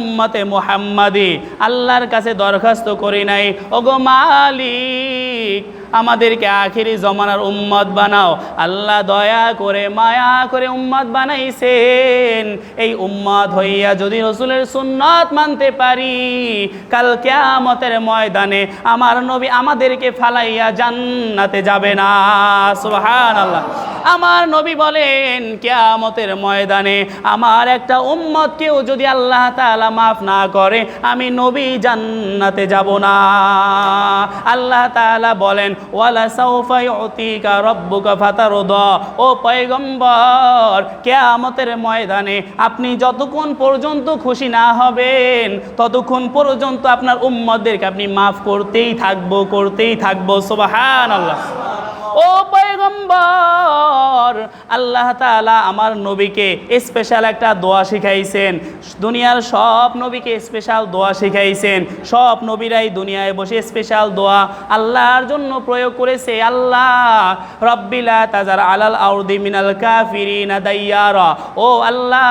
উম্মতে মুহাম্মাদি আল্লাহর কাছে দরখাস্ত করি নাই, ওগো মালিক আমাদেরকে আখিরি জমানার উম্মত বানাও। আল্লাহ দয়া করে মায়া করে উম্মত বানাইছেন। এই উম্মত হইয়া যদি রসুলের সুন্নত মানতে পারি, কাল কিয়ামতের ময়দানে আমার নবী আমাদেরকে ফালাইয়া জান্নাতে যাবে না। সুবহানাল্লাহ। আমার নবী বলেন কিয়ামতের ময়দানে আমার একটা উম্মতকেও যদি আল্লাহ তাআলা মাফ না করে, আমি নবী জান্নাতে যাব না। আল্লাহ তাআলা বলেন ওয়ালা সাউফা ইউতিকা রাব্বুকা ফাতারদা, ও পয়গম্বর কিয়ামতের ময়দানে আপনি যতক্ষণ পর্যন্ত খুশি না হবেন ততক্ষণ পর্যন্ত আপনার উম্মতদেরকে আপনি মাফ করতেই থাকবো। সুবহানাল্লাহ। ও পয়গম্বর, আল্লাহ তাআলা আমার নবীকে স্পেশাল একটা দোয়া শিখাইছেন। দুনিয়ার সব নবীকে স্পেশাল দোয়া শিখাইছেন। সব নবীরাই দুনিয়ায় বসে স্পেশাল দোয়া আল্লাহর জন্য প্রয়োগ করেছে। আল্লাহ রব্বি লা তাজার আলাল আরদি মিনাল কাফিরিনা দাইয়ারা, ও আল্লাহ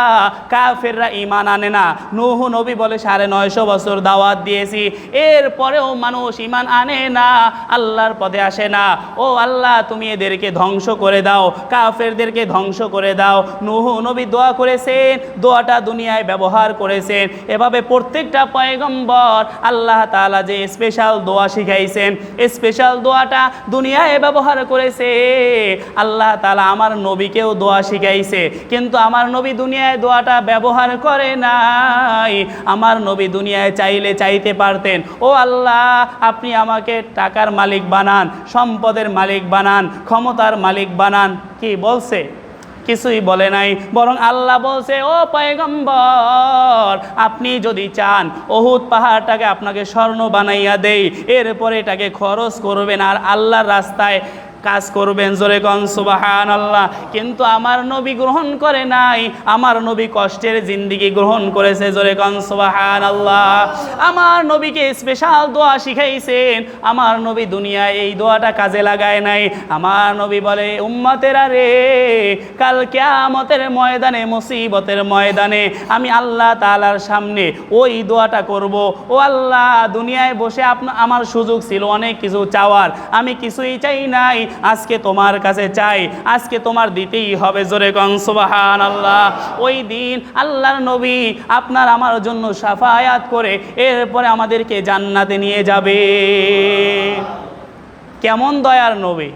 কাফেররা ঈমান আনে না। নূহ নবী বলে 950 বছর দাওয়াত দিয়েছি, এরপরেও মানুষ ঈমান আনে না, আল্লাহর পথে আসে না। ও আল্লাহ তুমি এদেরকে ধ্বংস করে দাও, কাফেরদেরকে ধ্বংস করে দাও। নূহ নবী দোয়া করেছেন, দোয়াটা দুনিয়ায় ব্যবহার করেছেন। এভাবে প্রত্যেকটা পয়গম্বর আল্লাহ তাআলা যে স্পেশাল দোয়া শিখাইছেন, স্পেশাল দোয়াটা দুনিয়ায় ব্যবহার করেছে। আল্লাহ তাআলা আমার নবীকেও দোয়া শিখাইছে, কিন্তু আমার নবী দুনিয়ায় দোয়াটা ব্যবহার করে নাই। আমার নবী দুনিয়ায় চাইলে চাইতে পারতেন, ও আল্লাহ আপনি আমাকে টাকার মালিক বানান, সম্পদের মালিক বানান, ক্ষমতার মালিক বানান। কি বলছে? কিছুই বলে নাই, বরং আল্লাহ বলছে ও পয়গম্বর আপনি যদি চান উহুদ পাহাড়টাকে আপনাকে স্বর্ণ বানাইয়া দেই, এরপরে এটাকে খরচ করবেন আর আল্লাহর রাস্তায় কাজ করবেন। জোরে কোন সুবহানাল্লাহ। কিন্তু আমার নবী গ্রহণ করে নাই, আমার নবী কষ্টের জিন্দেগি গ্রহণ করেছে। জোরে কোন সুবহানাল্লাহ। আমার নবীকে স্পেশাল দোয়া শিখাইছেন, আমার নবী দুনিয়ায় এই দোয়াটা কাজে লাগায় নাই। আমার নবী বলে উম্মতেরা রে, কাল কিয়ামতের ময়দানে, মুসিবতের ময়দানে আমি আল্লাহ তাআলার সামনে ওই দোয়াটা করব। ও আল্লাহ দুনিয়ায় বসে আমার সুযোগ ছিল অনেক কিছু চাওয়ার, আমি কিছুই চাই নাই, আজকে তোমার কাছে চাই, আজকে তোমার দিতেই হবে। জোরে কোন সুবহানাল্লাহ। ওই দিন আল্লাহর নবী আপনার আমার জন্য শাফায়াত করে এরপরে আমাদেরকে জান্নাতে নিয়ে যাবে। কেমন দয়ার নবী!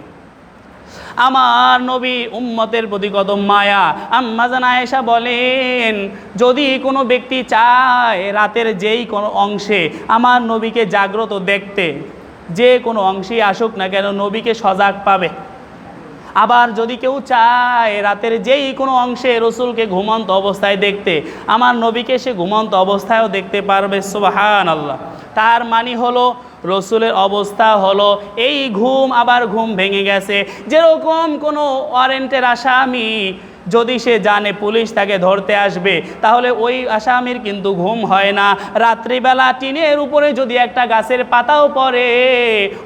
আমার নবী উম্মতের প্রতি কত মায়া। আম্মা জান আয়েশা বলেন যদি কোনো ব্যক্তি চায় রাতের যেই কোনো অংশে আমার নবীকে জাগ্রত দেখতে, যে কোনো অংশেই আসুক না কেন নবীকে সজাগ পাবে। আবার যদি কেউ চায় রাতের যেই কোনো অংশে রসুলকে ঘুমন্ত অবস্থায় দেখতে, আমার নবীকে সে ঘুমন্ত অবস্থায়ও দেখতে পারবে। সুবহানাল্লাহ। তার মানে হলো রসুলের অবস্থা হলো এই ঘুম আবার ঘুম ভেঙে গেছে। যেরকম কোনো ওয়ারেন্টের আসামি যদি সে জানে পুলিশ তাকে ধরতে আসবে, তাহলে ওই আসামির কিন্তু ঘুম হয় না। রাত্রিবেলা টিনের উপরে যদি একটা গাছের পাতাও পড়ে,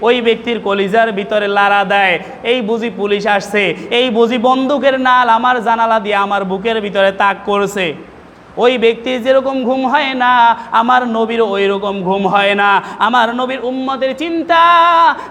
ওই ব্যক্তির কলিজার ভিতরে লাড়া দেয়, এই বুঝি পুলিশ আসছে, এই বুঝি বন্দুকের নাল আমার জানালা দিয়ে আমার বুকের ভিতরে তাক করছে। ওই ব্যক্তির যেরকম ঘুম হয় না, আমার নবীর ওই রকম ঘুম হয় না। আমার নবীর উম্মতের চিন্তা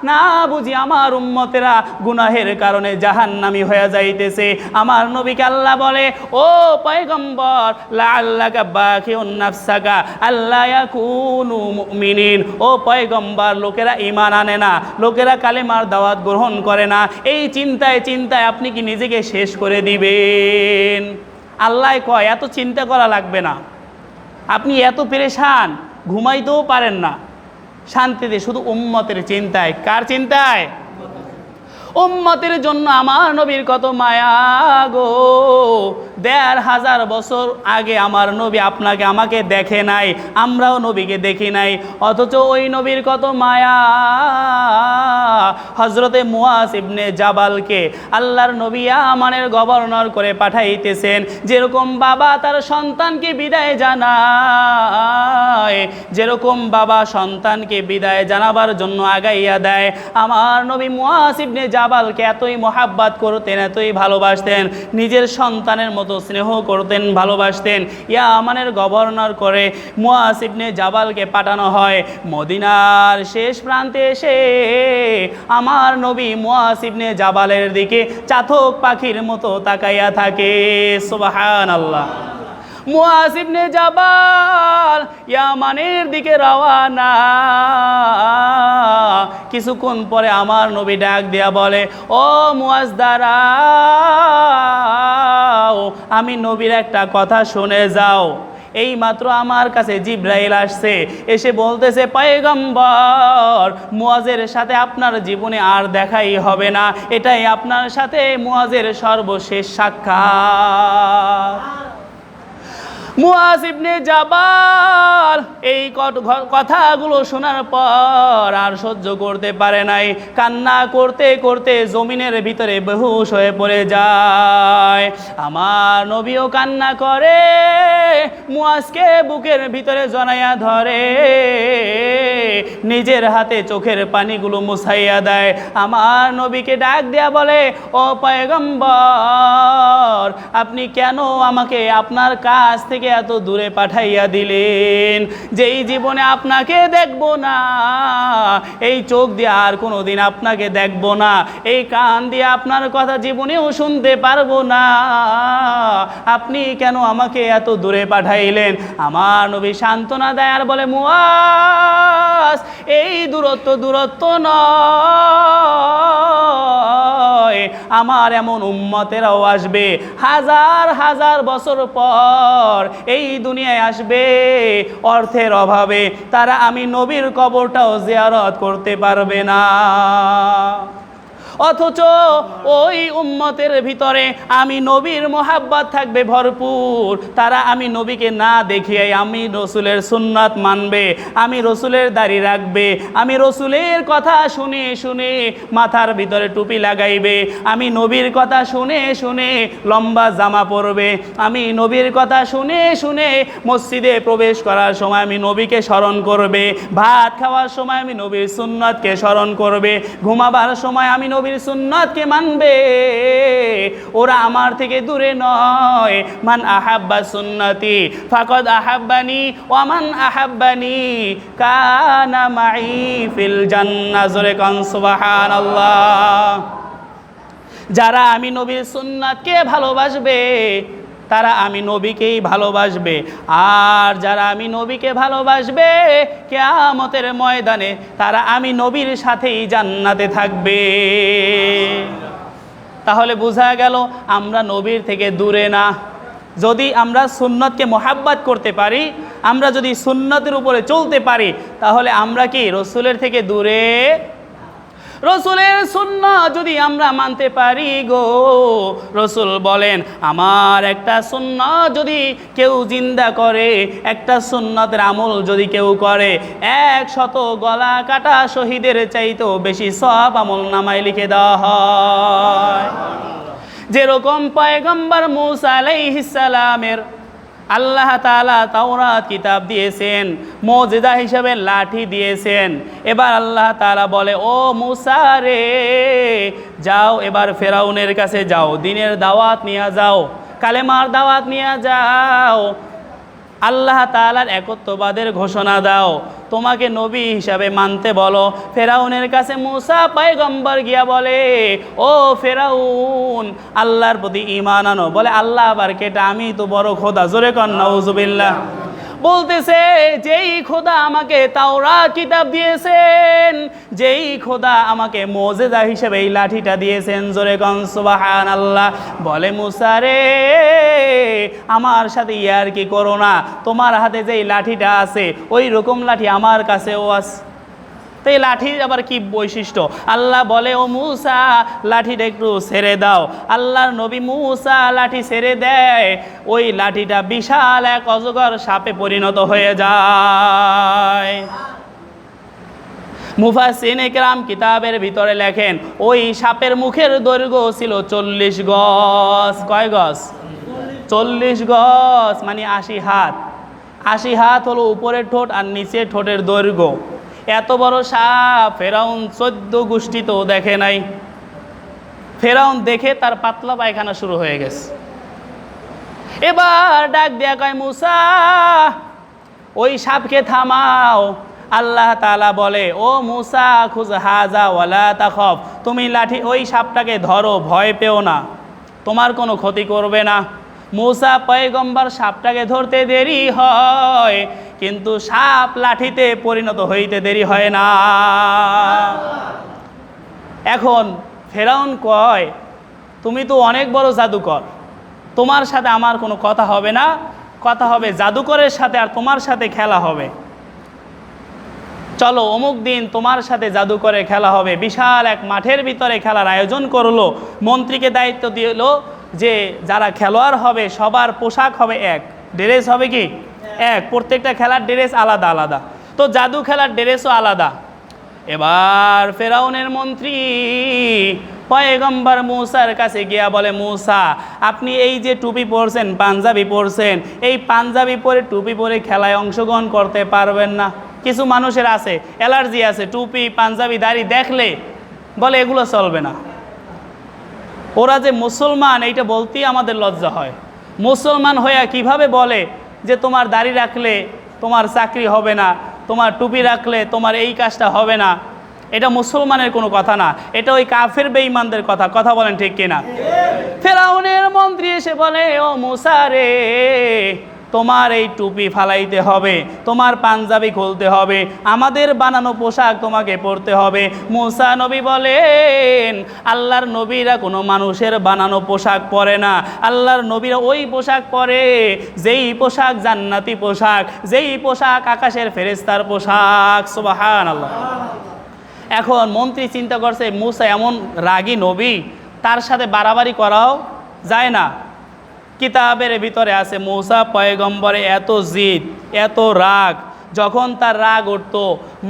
না বুঝি আমার উম্মতেরা গুনাহের কারণে জাহান্নামী হয়ে যাইতেছে। আমার নবীকে আল্লাহ বলে ও পয়গম্বর লাআল্লাকা বাখিউন নাফসাকা আল্লা ইয়াকুনু মুমিনিন, ও পয়গম্বর লোকেরা ঈমান আনে না, লোকেরা কালেমার দাওয়াত গ্রহণ করে না, এই চিন্তায় চিন্তায় আপনি কি নিজেকে শেষ করে দিবেন? আল্লাহ কয় এত চিন্তা করা লাগবে না, আপনি এত পেরেশান ঘুমাইতেও পারেন না শান্তিতে, শুধু উম্মতের চিন্তায়। কার চিন্তায়? উম্মতের জন্য আমার নবীর কত মায়া গো। ১৫০০ বছর আগে আমার নবী আপনাকে আমাকে দেখে নাই, আমরাও নবীকে দেখি নাই, অথচ ওই নবীর কত মায়া। হজরতে মুআজ ইবনে জাবালকে আল্লাহর নবী ইয়ামানের গভর্নর করে পাঠাইতেছেন। যেরকম বাবা তার সন্তানকে বিদায় জানায়, নয়। যেরকম বাবা সন্তানকে বিদায় জানাবার জন্য আগাইয়া দেয়, আমার নবী মুআজ ইবনে জাবালকে এতই মহাব্বত করতেন, এতই ভালোবাসতেন, নিজের সন্তানের মতো স্নেহ করতেন, ভালোবাসতেন। ইয়ামানের গভর্নর করে মুআজ ইবনে জাবালকে পাঠানো হয়। মদিনার শেষ প্রান্তে এসে আমার নবী মুআজ ইবনে জাবালের দিকে চাতক পাখির মতো তাকাইয়া থাকে। সুবহানাল্লাহ। মুআজ ইবনে জাবাল ইয়ামানের দিকে রওয়ানা। কিছুক্ষণ পরে আমার নবী ডাক দিয়া বলে, ও মুআজ দাঁড়াও, আমি নবীর একটা কথা শুনে যাও। এই মাত্র আমার কাছে জিব্রাইল আসছে, এসে বলতেছে, পয়গম্বর, মুআজের সাথে আপনার জীবনে আর দেখাই হবে না, এটাই আপনার সাথে মুআজের সর্বশেষ সাক্ষাৎ। মুআজ ইবনে জাবাল এই কথাগুলো শোনার পর আর সহ্য করতে পারে নাই, কান্না করতে করতে জমিনের ভিতরে বেহুশ হয়ে পড়ে যায়। আমার নবীও কান্না করে, মুআজকে বুকের ভিতরে জড়াইয়া ধরে, নিজের হাতে চোখের পানিগুলো মুছাইয়া দেয়। আমার নবীকে ডাক দেয়া বলে, ও পয়গম্বর, আপনি কেন আমাকে আপনার কাছ থেকে এত দূরে পাঠাইয়া দিলেন? যেই জীবনে আপনাকে দেখব না, এই চোখ দিয়ে আর কোনোদিন আপনাকে দেখব না, এই কান দিয়ে আপনার কথা জীবনেও শুনতে পারবো না, আপনি কেন আমাকে এত দূরে পাঠাইলেন? আমার নবী সান্ত্বনা দেয় আর বলে, মুআজ, এই দূরত্ব নয়, আমার এমন উম্মতেরাও আসবে হাজার হাজার বছর পর এই দুনিয়ায় আসবে, অর্থের অভাবে তারা আমি নবীর কবরটাও জিয়ারত করতে পারবে না। অথচ ওই উম্মতের ভিতরে আমি নবীর মোহাব্বত থাকবে ভরপুর, তারা আমি নবীকে না দেখিয়ে আমি রসুলের সুন্নাত মানবে, আমি রসুলের দাড়ি রাখবে, আমি রসুলের কথা শুনে শুনে মাথার ভিতরে টুপি লাগাইবে, আমি নবীর কথা শুনে শুনে লম্বা জামা পরবে, আমি নবীর কথা শুনে শুনে মসজিদে প্রবেশ করার সময় আমি নবীকে স্মরণ করবে, ভাত খাওয়ার সময় আমি নবীর সুন্নাতকে স্মরণ করবে, ঘুমাবার সময় আমি নবীর সুন্নাতকে মানবে। ওরা আমার থেকে দূরে নয়। মান আহাব্বা সুন্নতি ফাকাদ আহাব্বানি ওয়া মান আহাব্বানি কানা মাই ফিল জান্নাহ। জোরে কান সুবহানাল্লাহ। যারা আমি নবীর সুন্নাতকে ভালোবাসবে তারা আমি নবীকেই ভালোবাসবে, আর যারা আমি নবীকে ভালোবাসবে কিয়ামতের ময়দানে তারা আমি নবীর সাথেই জান্নাতে থাকবে। তাহলে বোঝা গেল আমরা নবীর থেকে দূরে না। যদি আমরা সুন্নতকে মোহাব্বত করতে পারি, আমরা যদি সুন্নতের উপরে চলতে পারি, তাহলে আমরা কি রসুলের থেকে দূরে? রসুলের সুন্নাত যদি আমরা মানতে পারি গো, রসুল বলেন আমার একটা সুন্নাত যদি কেউ জিন্দা করে, একটা সুন্নাতের আমল যদি কেউ করে, 100 গলা কাটা শহীদের চাইতেও বেশি সওয়াব আমল নামায় লিখে দেওয়া হয়। যেরকম পয়গম্বর মূসা আলাইহিস সালামের আল্লাহ তাআলা তাওরাত কিতাব দিয়েছেন, মুজিজা হিসেবে লাঠি দিয়েছেন। এবার আল্লাহ তাআলা বলে, ও মূসা রে, যাও এবার ফেরাউনের কাছে যাও, দ্বীনের দাওয়াত নিয়ে যাও, কালেমার দাওয়াত নিয়ে যাও, আল্লাহ তাআলার একত্ববাদের ঘোষণা দাও, তোমাকে নবী হিসাবে মানতে বলো। ফেরাউনের কাছে মূসা পয়গম্বর গিয়া বলে, ও ফেরাউন, আল্লাহর প্রতি ঈমান আনো। বলে, আল্লাহ আবার কেটা? আমি তো বড় খোদা। জোরে কর নাউজুবিল্লাহ। বলতেছে, যেই খোদা আমাকে তাওরাত কিতাব দিয়েছেন, যেই খোদা আমাকে মুজিজা হিসেবে এই লাঠিটা দিয়েছেন, জোরে কন সুবহানাল্লাহ। বলে, মূসা রে, আমার সাথে ইয়ার কি করো না, তোমার হাতে যেই লাঠিটা আছে ওই রকম লাঠি আমার কাছেও আছে। তো এই লাঠির আবার কি বৈশিষ্ট্য? আল্লাহ বলে, ও মূসা, লাঠিটা একটু ছেড়ে দাও। আল্লাহর নবী মূসা লাঠি ছেড়ে দেয়, ওই লাঠিটা বিশাল এক অজগর সাপে পরিণত হয়ে যায়। মুফাসসিরিনে কেরাম কিতাবের ভিতরে লেখেন, ওই সাপের মুখের দৈর্ঘ্য ছিল 40 গজ। কয় গজ? 40 গজ, মানে 80 হাত। 80 হাত হলো উপরের ঠোঁট আর নিচে ঠোঁটের দৈর্ঘ্য। এত বড় সাপ ফেরাউন 14 গোষ্ঠী তো দেখে নাই। ফেরাউন দেখে তার পাতলা পায়খানা শুরু হয়ে গেছে। এবার ডাক দেয়া কয়, মুসা ওই সাপকে থামাও। আল্লাহ তাআলা বলে, ও মুসা খুজ হাজা ওয়ালা তাখফ, তুমি লাঠি ওই সাপটাকে ধরো, ভয় পেও না, তোমার কোনো ক্ষতি করবে না। মুসা পয়গম্বর সাপটাকে ধরতে দেরি হয়, কিন্তু সাপ লাঠিতে পরিণত হইতে দেরি হয় না। এখন ফেরাউন কয়, তুমি তো অনেক বড় জাদুকর, তোমার সাথে আমার কোনো কথা হবে না, কথা হবে জাদুকরের সাথে, আর তোমার সাথে খেলা হবে। চলো অমুক দিন তোমার সাথে জাদুকরের খেলা হবে। বিশাল এক মাঠের ভিতরে খেলার আয়োজন করলো। মন্ত্রীকে দায়িত্ব দিল যে যারা খেলোয়াড় হবে সবার পোশাক হবে এক, ড্রেস হবে কি এক, প্রত্যেকটা খেলার ড্রেস আলাদা আলাদা। তো জাদু খেলার ড্রেসও আলাদা। এবার ফেরাউনের মন্ত্রী পয়গম্বর মুসার কাছে গিয়া বলে, মুসা আপনি এই যে টুপি পরছেন, পাঞ্জাবি পরছেন, এই পাঞ্জাবি পরে টুপি পরে খেলায় অংশগ্রহণ করতে পারবেন না। কিছু মানুষের আছে অ্যালার্জি আছে, টুপি পাঞ্জাবি দাড়ি দেখলে বলে এগুলো চলবে না। ওরা যে মুসলমান এইটা বলতেই আমাদের লজ্জা হয়। মুসলমান হইয়া কিভাবে বলে যে তোমার দাড়ি রাখলে তোমার চাকরি হবে না, তোমার টুপি রাখলে তোমার এই কাজটা হবে না। এটা মুসলমানের কোনো কথা না, এটা ওই কাফের বেঈমানদের কথা। কথা বলেন ঠিক কিনা? ফেরাউনের মন্ত্রী এসে বলে, ও মুসা রে, তোমার এই টুপি ফালাইতে হবে, তোমার পাঞ্জাবি খুলতে হবে, আমাদের বানানো পোশাক তোমাকে পরতে হবে। মুসা নবী বলেন, আল্লাহর নবীরা কোনো মানুষের বানানো পোশাক পরে না, আল্লাহর নবীরা ওই পোশাক পরে যেই পোশাক জান্নাতি পোশাক, যেই পোশাক আকাশের ফেরেশতার পোশাক। সুবহানাল্লাহ। এখন মন্ত্রী চিন্তা করছে, মুসা এমন রাগী নবী, তার সাথে বাড়াবাড়ি করাও যায় না। কিতাবের ভিতরে আছে মুসা পয়গম্বরে এত জিদ, এত রাগ, যখন তার রাগ উঠতো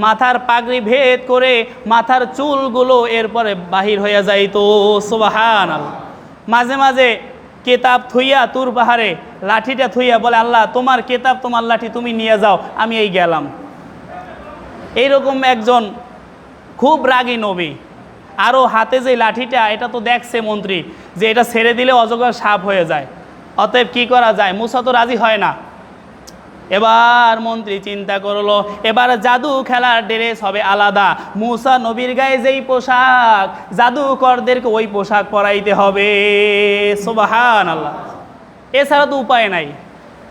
মাথার পাগড়ি ভেদ করে মাথার চুলগুলো এরপরে বাহির হয়ে যাইতো। সুবহানাল্লাহ। মাঝে মাঝে কেতাব থুইয়া তুর পাহাড়ে লাঠিটা থুইয়া বলে, আল্লাহ তোমার কেতাব তোমার লাঠি তুমি নিয়ে যাও, আমি এই গেলাম। এইরকম একজন খুব রাগী নবী। আরও হাতে যে লাঠিটা, এটা তো দেখছে মন্ত্রী যে এটা ছেড়ে দিলে অজগর সাপ হয়ে যায়, অতএব কি করা যায়? মুসা তো রাজি হয় না। এবার মন্ত্রী চিন্তা করলো, এবার জাদু খেলার ড্রেস হবে আলাদা। মুসা নবীর গায়ে যেই পোশাক, জাদুকরদেরকে ওই পোশাক পরাইতে হবে। সুবহানাল্লাহ। এছাড়া তো উপায় নাই।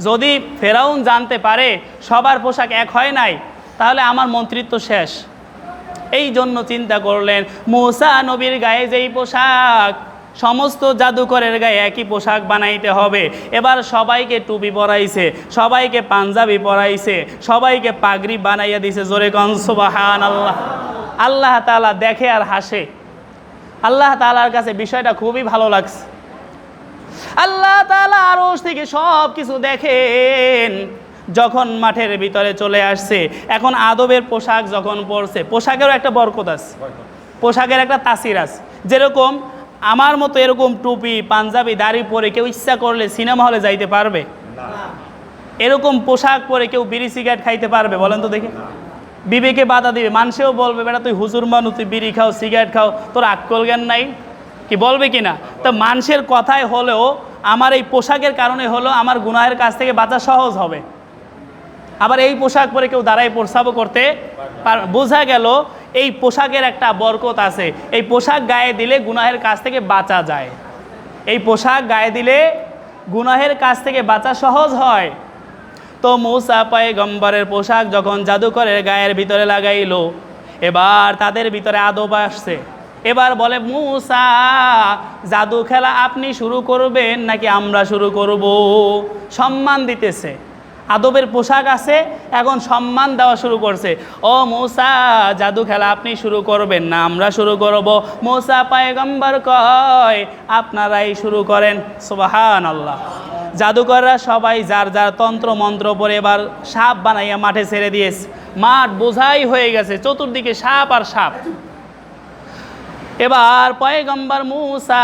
যদি ফেরাউন জানতে পারে সবার পোশাক এক হয় নাই, তাহলে আমার মন্ত্রিত্ব শেষ। এই জন্য চিন্তা করলেন, মুসা নবীর গায়ে যেই পোশাক, সমস্ত জাদুকরের গায়ে একই পোশাক বানাইতে হবে। এবার সবাইকে টুপি পরাইছে, সবাইকে পাঞ্জাবি পরাইছে, সবাইকে পাগড়ি বানাইয়া দিছে। জোরে কন সুবহানাল্লাহ। আল্লাহ তাআলা দেখে আর হাসে। আল্লাহ তাআলার কাছে বিষয়টা খুবই ভালো লাগছে। আল্লাহ তাআলা আরশ থেকে সব কিছু দেখেন। যখন মাঠের ভিতরে চলে আসছে, এখন আদবের পোশাক যখন পরছে, পোশাকেরও একটা বরকত আছে, পোশাকের একটা তাসির আছে। যেরকম আমার মতো এরকম টুপি পাঞ্জাবি দাড়ি পরে কেউ ইচ্ছা করলে সিনেমা হলে যাইতে পারবে? এরকম পোশাক পরে কেউ বিড়ি সিগারেট খাইতে পারবে? বলেন তো দেখি। বিবেকে বাধা দিবে, মানুষেও বলবে, বেটা তুই হুজুর মানুষ, তুই বিড়ি খাও সিগারেট খাও, তোর আক্কল জ্ঞান নাই, কি বলবে কিনা? তো মানুষের কথায় হলেও আমার এই পোশাকের কারণে হলেও আমার গুনাহের কাছ থেকে বাঁচা সহজ হবে। আবার এই পোশাক পরে কেউ দাঁড়ায় প্রস্রাবও করতে বোঝা গেল এই পোশাকের একটা বরকত আছে। এই পোশাক গায়ে দিলে গুনাহের কাছ থেকে বাঁচা যায়। এই পোশাক গায়ে দিলে গুনাহের কাছ থেকে বাঁচা সহজ হয়। তো মুসা পয়গম্বরের পোশাক যখন জাদুকরের গায়ের ভিতরে লাগাইলো, এবার তাদের ভিতরে আদব আসছে। এবার বলে, মুসা জাদু খেলা আপনি শুরু করবেন নাকি আমরা শুরু করব? সম্মান দিতেছে, আদবের পোশাক আছে, এখন সম্মান দেওয়া শুরু করছে। ও মুসা জাদু খেলা আপনি শুরু করবেন না আমরা শুরু করব? মুসা পয়গম্বর কয়, আপনারাই শুরু করেন। সুবহানাল্লাহ। জাদুকররা সবাই যার যার তন্ত্র মন্ত্র পরে এবার সাপ বানাইয়া মাঠে ছেড়ে দিয়েছে। মাঠ বোঝাই হয়ে গেছে, চতুর্দিকে সাপ আর সাপ। এবার পয়গম্বর মূসা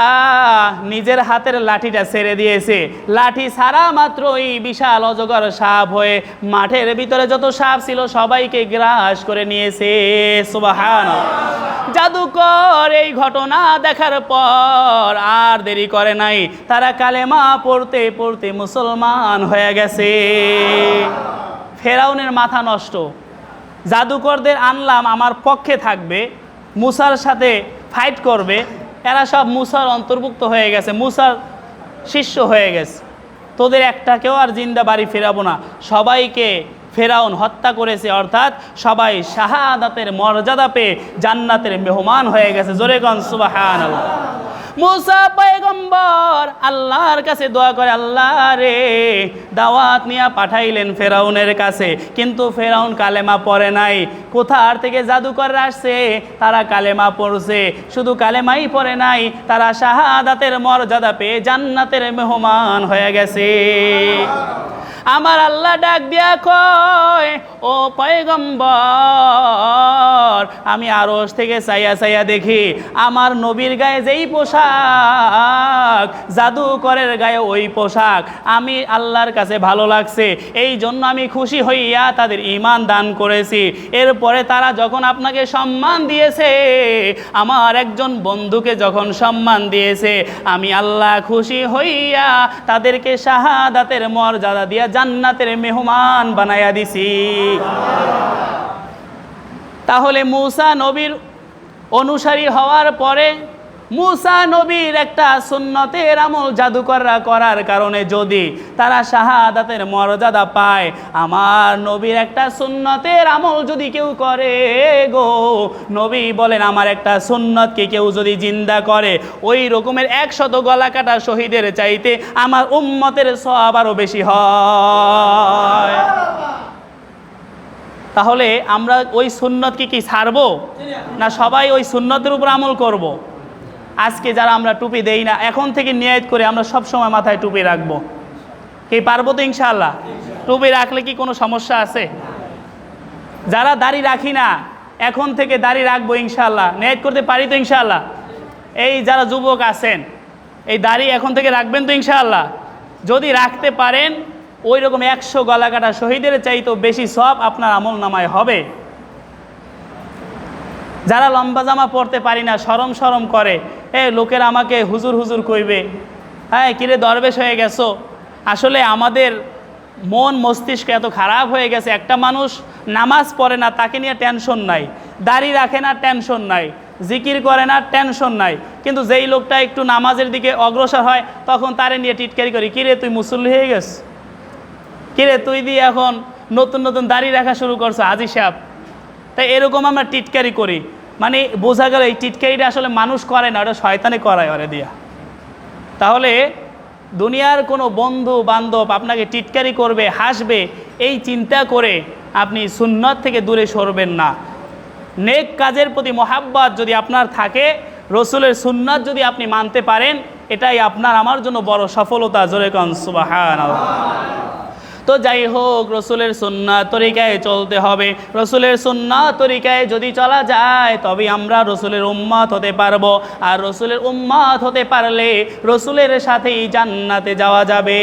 নিজের হাতের লাঠিটা ছেড়ে দিয়েছে। লাঠি ছাড়া মাত্রই বিশাল অজগর সাপ হয়ে মাঠের ভিতরে যত সাপ ছিল সবাইকে গ্রাস করে নিয়েছে। সুবহানাল্লাহ। জাদুকর এই ঘটনা দেখার পর আর দেরি করে নাই, তারা কালেমা পড়তে পড়তে মুসলমান হয়ে গেছে। ফেরাউনের মাথা নষ্ট। জাদুকরদের আনলাম আমার পক্ষে থাকবে, মূসার সাথে ফাইট করবে, এরা সব মূসার অন্তর্ভুক্ত হয়ে গেছে, মূসার শিষ্য হয়ে গেছে। তোদের একটাকেও আর জিন্দা বাড়ি ফেরাবো না। সবাইকে ফেরাউন হত্যা করেছে, অর্থাৎ সবাই শাহাদাতের মর্যাদা পেয়ে জান্নাতের মেহমান হয়ে গেছে। জোরে কোন সুবহানাল্লাহ। মূসা পয়গম্বর আল্লাহর কাছে দোয়া করে, আল্লাহ রে, দাওয়াত নিয়ে পাঠাইলেন ফেরাউনের কাছে, কিন্তু ফেরাউন কালেমা পড়ে নাই। কোথার থেকে জাদুকররা আসছে, তারা কালেমা পড়ছে, শুধু কালেমাই পড়ে নাই, তারা শাহাদাতের মর্যাদা পেয়ে জান্নাতের মেহমান হয়ে গেছে। আমার আল্লাহ ডাক দিয়া কয়, ও পয়গম্বর, আমি আরশ থেকে চাইয়া চাইয়া দেখি আমার নবীর গায়ে যেই পোশাক, জাদুকরের গায়ে ওই পোশাক, আমি আল্লাহর কাছে ভালো লাগছে, এই জন্য আমি খুশি হইয়া তাদের ঈমান দান করেছি। এরপরে তারা যখন আপনাকে সম্মান দিয়েছে, আমার একজন বন্ধুকে যখন সম্মান দিয়েছে, আমি আল্লাহ খুশি হইয়া তাদেরকে শাহাদাতের মর্যাদা দিয়া জান্নাতের মেহমান বানায়া দিছি। তাহলে মূসা নবীর অনুসারী হওয়ার পরে মূসা নবীর একটা সুন্নতের আমল জাদুকররা করার কারণে যদি তারা শাহাদাতের মর্যাদা পায়, আমার নবীর একটা সুন্নতের আমল যদি কেউ করে গো, নবী বলেন আমার একটা সুন্নতকে কেউ যদি জিন্দা করে, ওই রকমের 100 গলা কাটা শহীদের চাইতে আমার উম্মতের সওয়াব আরও বেশি হয়। তাহলে আমরা ওই সুন্নতকে কি ছাড়বো না সবাই ওই সুন্নতের উপর আমল করব? আজকে যারা আমরা টুপি দেই না, এখন থেকে নিয়ত করে আমরা সব সময় মাথায় টুপি রাখবো। কি পারবো তো ইনশাআল্লাহ? টুপি রাখলে কি কোনো সমস্যা আছে? যারা দাড়ি রাখি না, এখন থেকে দাড়ি রাখবো ইনশাআল্লাহ, নিয়ত করতে পারি তো ইনশাআল্লাহ? এই যারা যুবক আছেন, এই দাড়ি এখন থেকে রাখবেন তো ইনশাআল্লাহ? যদি রাখতে পারেন, ওই রকম 100 গলা কাটা শহীদের চাইতেও বেশি সওয়াব আপনার আমল নামায় হবে। যারা লম্বা জামা পরতে পারি না, শরম শরম করে, লোকের আমাকে হুজুর হুজুর কইবে, হ্যাঁ কিরে দরবেশ হয়ে গেছো। আসলে আমাদের মন মস্তিষ্ক এত খারাপ হয়ে গেছে, একটা মানুষ নামাজ পড়ে না তাকে নিয়ে টেনশন নাই, দাড়ি রাখে না টেনশন নাই, জিকির করে না টেনশন নাই, কিন্তু যেই লোকটা একটু নামাজের দিকে অগ্রসর হয় তখন তারে নিয়ে টিটকারি করি, কিরে তুই মুসল্লি হয়ে গেছ, কিরে তুই দিয়ে এখন নতুন নতুন দাড়ি রাখা শুরু করছো হাজী সাহেব। তাই এরকম আমরা টিটকারি করি, মানে বোঝা গেল এই টিটকারিটা আসলে মানুষ করে না, ওটা শয়তানে করায় ওরে দিয়া। তাহলে দুনিয়ার কোনো বন্ধু বান্ধব আপনাকে টিটকারি করবে, হাসবে, এই চিন্তা করে আপনি সুন্নত থেকে দূরে সরবেন না। নেক কাজের প্রতি মহাব্বত যদি আপনার থাকে, রসুলের সুন্নত যদি আপনি মানতে পারেন, এটাই আপনার আমার জন্য বড় সফলতা। জোরে কোন সুবহানাল্লাহ। তো যাই হোক, রসুলের সুন্নাত তরিকায় চলতে হবে। রসুলের সুন্নাত তরিকায় যদি চলা যায় তবে আমরা রসুলের উম্মত হতে পারবো, আর রসুলের উম্মত হতে পারলে রসুলের সাথেই জান্নাতে যাওয়া যাবে।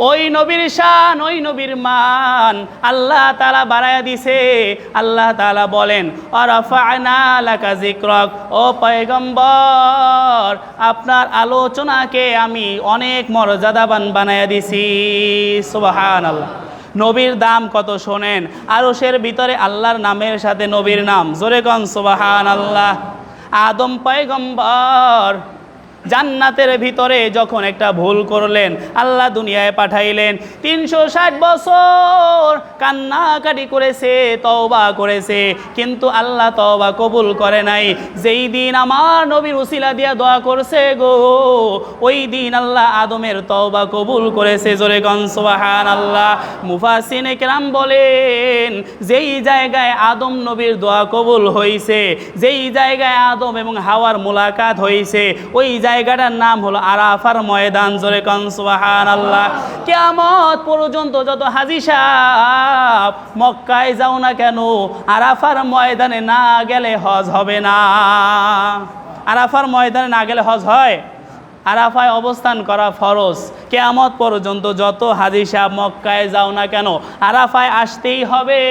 ওই নবীর শান, ওই নবীর মান আল্লাহ তাআলা বাড়ায়া দিছে। আল্লাহ তাআলা বলেন, আরাফা'না লাকা যিকরাক, ও পয়গম্বর আপনার আলোচনাকে আমি অনেক মর্যাদাবান বানায়া দিছি। সুবহানাল্লাহ। নবীর দাম কত শোনেন, আরশের ভিতরে আল্লাহর নামের সাথে নবীর নাম, জোরে কোন সুবহানাল্লাহ। আদম পয়গম্বর জান্নাতের ভিতরে যখন একটা ভুল করলেন, আল্লাহ দুনিয়ায় পাঠাইলেন, 360 বছর কান্নাকাটি করেছে, তওবা করেছে, কিন্তু আল্লাহ তওবা কবুল করে নাই। যেই দিন আমার নবীর উসিলা দিয়া দোয়া করছে গো, ওই দিন আল্লাহ আদমের তওবা কবুল করেছে। জোরে কোন সুবহানাল্লাহ। মুফাসসিরিনে কেরাম বলেন, যেই জায়গায় আদম নবীর দোয়া কবুল হয়েছে, যেই জায়গায় আদম এবং হাওয়ার মোলাকাত হয়েছে, ওই জায়গাটার নাম হলো আরাফার ময়দান। জোরে কোন সুবহানাল্লাহ। কিয়ামত পর্যন্ত যত হাজী সাহেব সাহাব মক্কায় যাও না কেন, আরাফার ময়দানে না গেলে হজ হবে না। আরাফার ময়দানে না গেলে হজ হয়? আরাফায় অবস্থান করা ফরজ। কিয়ামত পর্যন্ত যত হাজী সাহেব মক্কায় যাও না কেন, আরাফায় আসতেই হবে।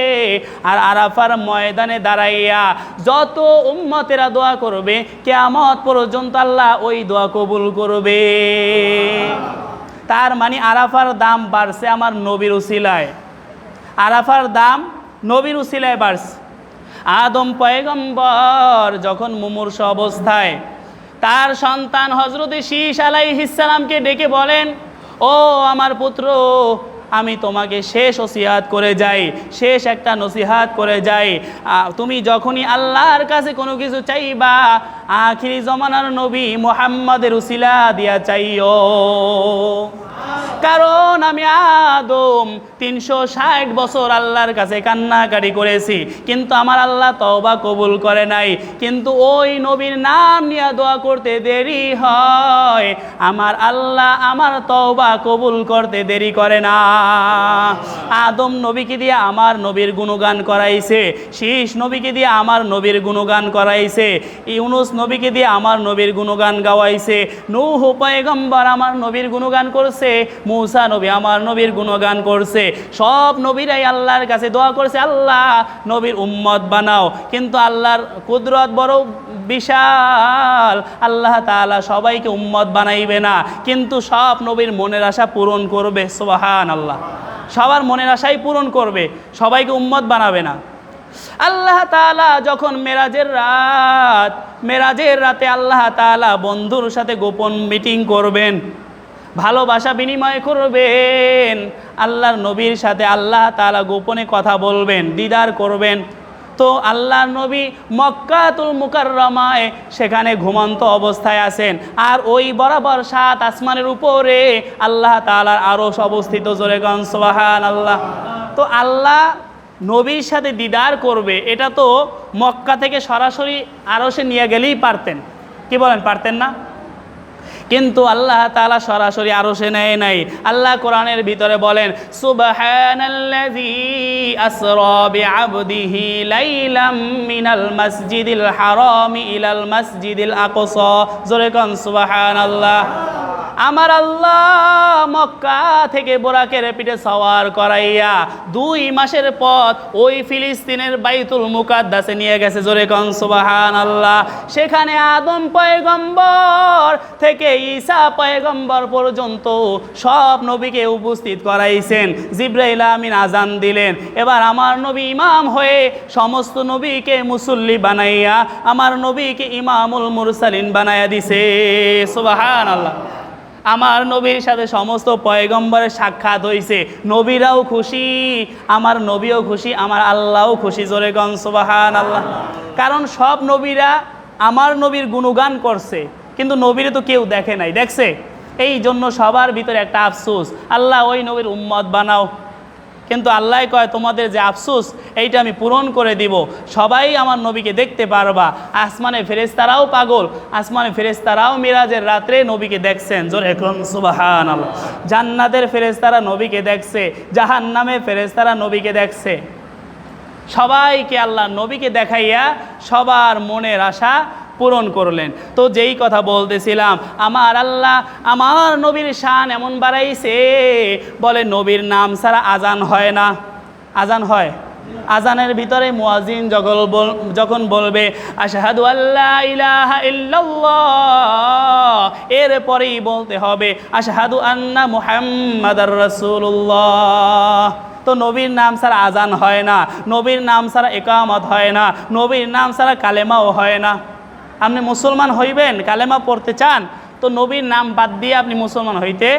আর আরাফার ময়দানে দাঁড়াইয়া যত উম্মতেরা দোয়া করবে, কিয়ামত পর্যন্ত আল্লাহ ওই দোয়া কবুল করবে। তার মানে আরাফার দাম বাড়ছে আমার নবীর উসিলায়। আরাফার দাম নবীর উসিলায় বাড়ছে। আদম পয়গম্বর যখন মুমূর্ষ অবস্থায় তার সন্তান হযরত শীস আলাইহিস সালামকে ডেকে বলেন, ও আমার পুত্র, আমি তোমাকে শেষ ওসিয়াত করে যাই, শেষ একটা নসিহাত করে যাই। তুমি যখনই আল্লাহর কাছে কোনো কিছু চাইবা, আখিরি জমানার নবী মুহাম্মাদের উসিলা দিয়া চাইও। কারণ আমি আদম 360 বছর আল্লাহর কাছে কান্নাকাটি করেছি, কিন্তু আমার আল্লাহ তওবা কবুল করে নাই। কিন্তু ওই নবীর নাম নিয়ে দোয়া করতে দেরি হয়, আমার আল্লাহ আমার তওবা কবুল করতে দেরি করে না। আদম নবীকে দিয়ে আমার নবীর গুণগান করাইছে, শীষ নবীকে দিয়ে আমার নবীর গুণগান করাইছে, ইউনুস নবীকে দিয়ে আমার নবীর গুণগান গাওয়াইছে, নূহ পয়গম্বর আমার নবীর গুণগান করছে, মূসা নবী আমার নবীর গুণগান করছে। সব নবীরাই আল্লাহর কাছে দোয়া করছে, আল্লাহ নবীর উম্মত বানাও। কিন্তু আল্লাহর কুদরত বড় বিশাল, আল্লাহ তাআলা সবাইকে উম্মত বানাইবে না, কিন্তু সব নবীর মনের আশা পূরণ করবে। সুবহানাল্লাহ, সবার মনের আশাই পূরণ করবে, সবাইকে উম্মত বানাবে না। আল্লাহ তাআলা যখন মেরাজের রাতে আল্লাহ তাআলা বন্ধুর সাথে গোপন মিটিং করবেন, ভালোবাসা বিনিময় করবেন, আল্লাহর নবীর সাথে আল্লাহ তাআলা গোপনে কথা বলবেন, দিদার করবেন। তো আল্লাহর নবী মক্কাতুল মুকাররমায় সেখানে ঘুমন্ত অবস্থায় আছেন, আর ওই বরাবর 7 আসমানের উপরে আল্লাহ তাআলার আরশ অবস্থিত। জোরে গান সুবহানাল্লাহ। তো আল্লাহ নবীর সাথে দিদার করবে, এটা তো মক্কা থেকে সরাসরি আরশে নিয়ে গেলেই পারতেন। কি বলেন, পারতেন না? কিন্তু আল্লাহ তাআলা সরাসরি আরশে নেয় নাই। আল্লাহ কোরআনের ভিতরে বলেন, সুবহানাল্লাযী আসরা বিআবদিহি লাইলাম মিনাল মাসজিদিল হারামি ইলাল মাসজিদিল আকসা। জোরে কোন সুবহানাল্লাহ। আমার আল্লাহ মক্কা থেকে বোরাকের পিঠে সওয়ার করাইয়া 2 মাসের পথ ওই ফিলিস্তিনের বাইতুল মুকাদ্দাসে নিয়ে গেছে। জোরে কোন সুবহানাল্লাহ। সেখানে আদম পয়গম্বর থেকে ঈসা পয়গম্বর পর্যন্ত সব নবীকে উপস্থিত করাইছেন। জিবরাইল আমিন আজান দিলেন, এবার আমার নবী ইমাম হয়ে সমস্ত নবীকে মুসল্লি বানাইয়া আমার নবীকে ইমামুল মুরসালিন বানাইয়া দিছে। সুবহানাল্লাহ। আমার নবীর সাথে সমস্ত পয়গম্বরের সাক্ষাৎ হয়েছে, নবীরাও খুশি, আমার নবীও খুশি, আমার আল্লাহও খুশি। জোরে গান সুবহানাল্লাহ। কারণ সব নবীরা আমার নবীর গুণগান করছে, কিন্তু নবীরে তো কেউ দেখে নাই, দেখছে? এই জন্য সবার ভিতরে একটা আফসোস, আল্লাহ ওই নবীর উম্মত বানাও। কিন্তু আল্লাহ কয়, তোমাদের যে আফসোস এইটা আমি পূরণ করে দিব, সবাই আমার নবীকে দেখতে পারবা। আসমানে ফেরেশতারাও পাগল, আসমানে ফেরেশতারাও মিরাজের রাত্রে নবীকে দেখছেন। জোরে এখন সুবহানাল্লাহ। জান্নাতের ফেরেশতারা নবীকে দেখছে, জাহান্নামের ফেরেশতারা নবীকে দেখছে। সবাইকে আল্লাহ নবীকে দেখাইয়া সবার মনের আশা পূরণ করলেন। তো যেই কথা বলতেছিলাম, আমার আল্লাহ আমার নবীর শান এমন বাড়াইছে, বলে নবীর নাম ছাড়া আজান হয় না। আজান হয়? আজানের ভিতরে মুয়াজ্জিন যখন বলবে আশহাদু আল্লা ইলাহা ইল্লাল্লাহ, এরপরেই বলতে হবে আশহাদু আন্না মুহাম্মাদার রাসূলুল্লাহ। তো নবীর নাম ছাড়া আজান হয় না, নবীর নাম ছাড়া ইকামত হয় না, নবীর নাম ছাড়া কালেমাও হয় না। আপনি মুসলমান হইবেন, কালেমা পড়তে চান, তো নবীর নাম বাদ দিয়ে আপনি মুসলমান হইতে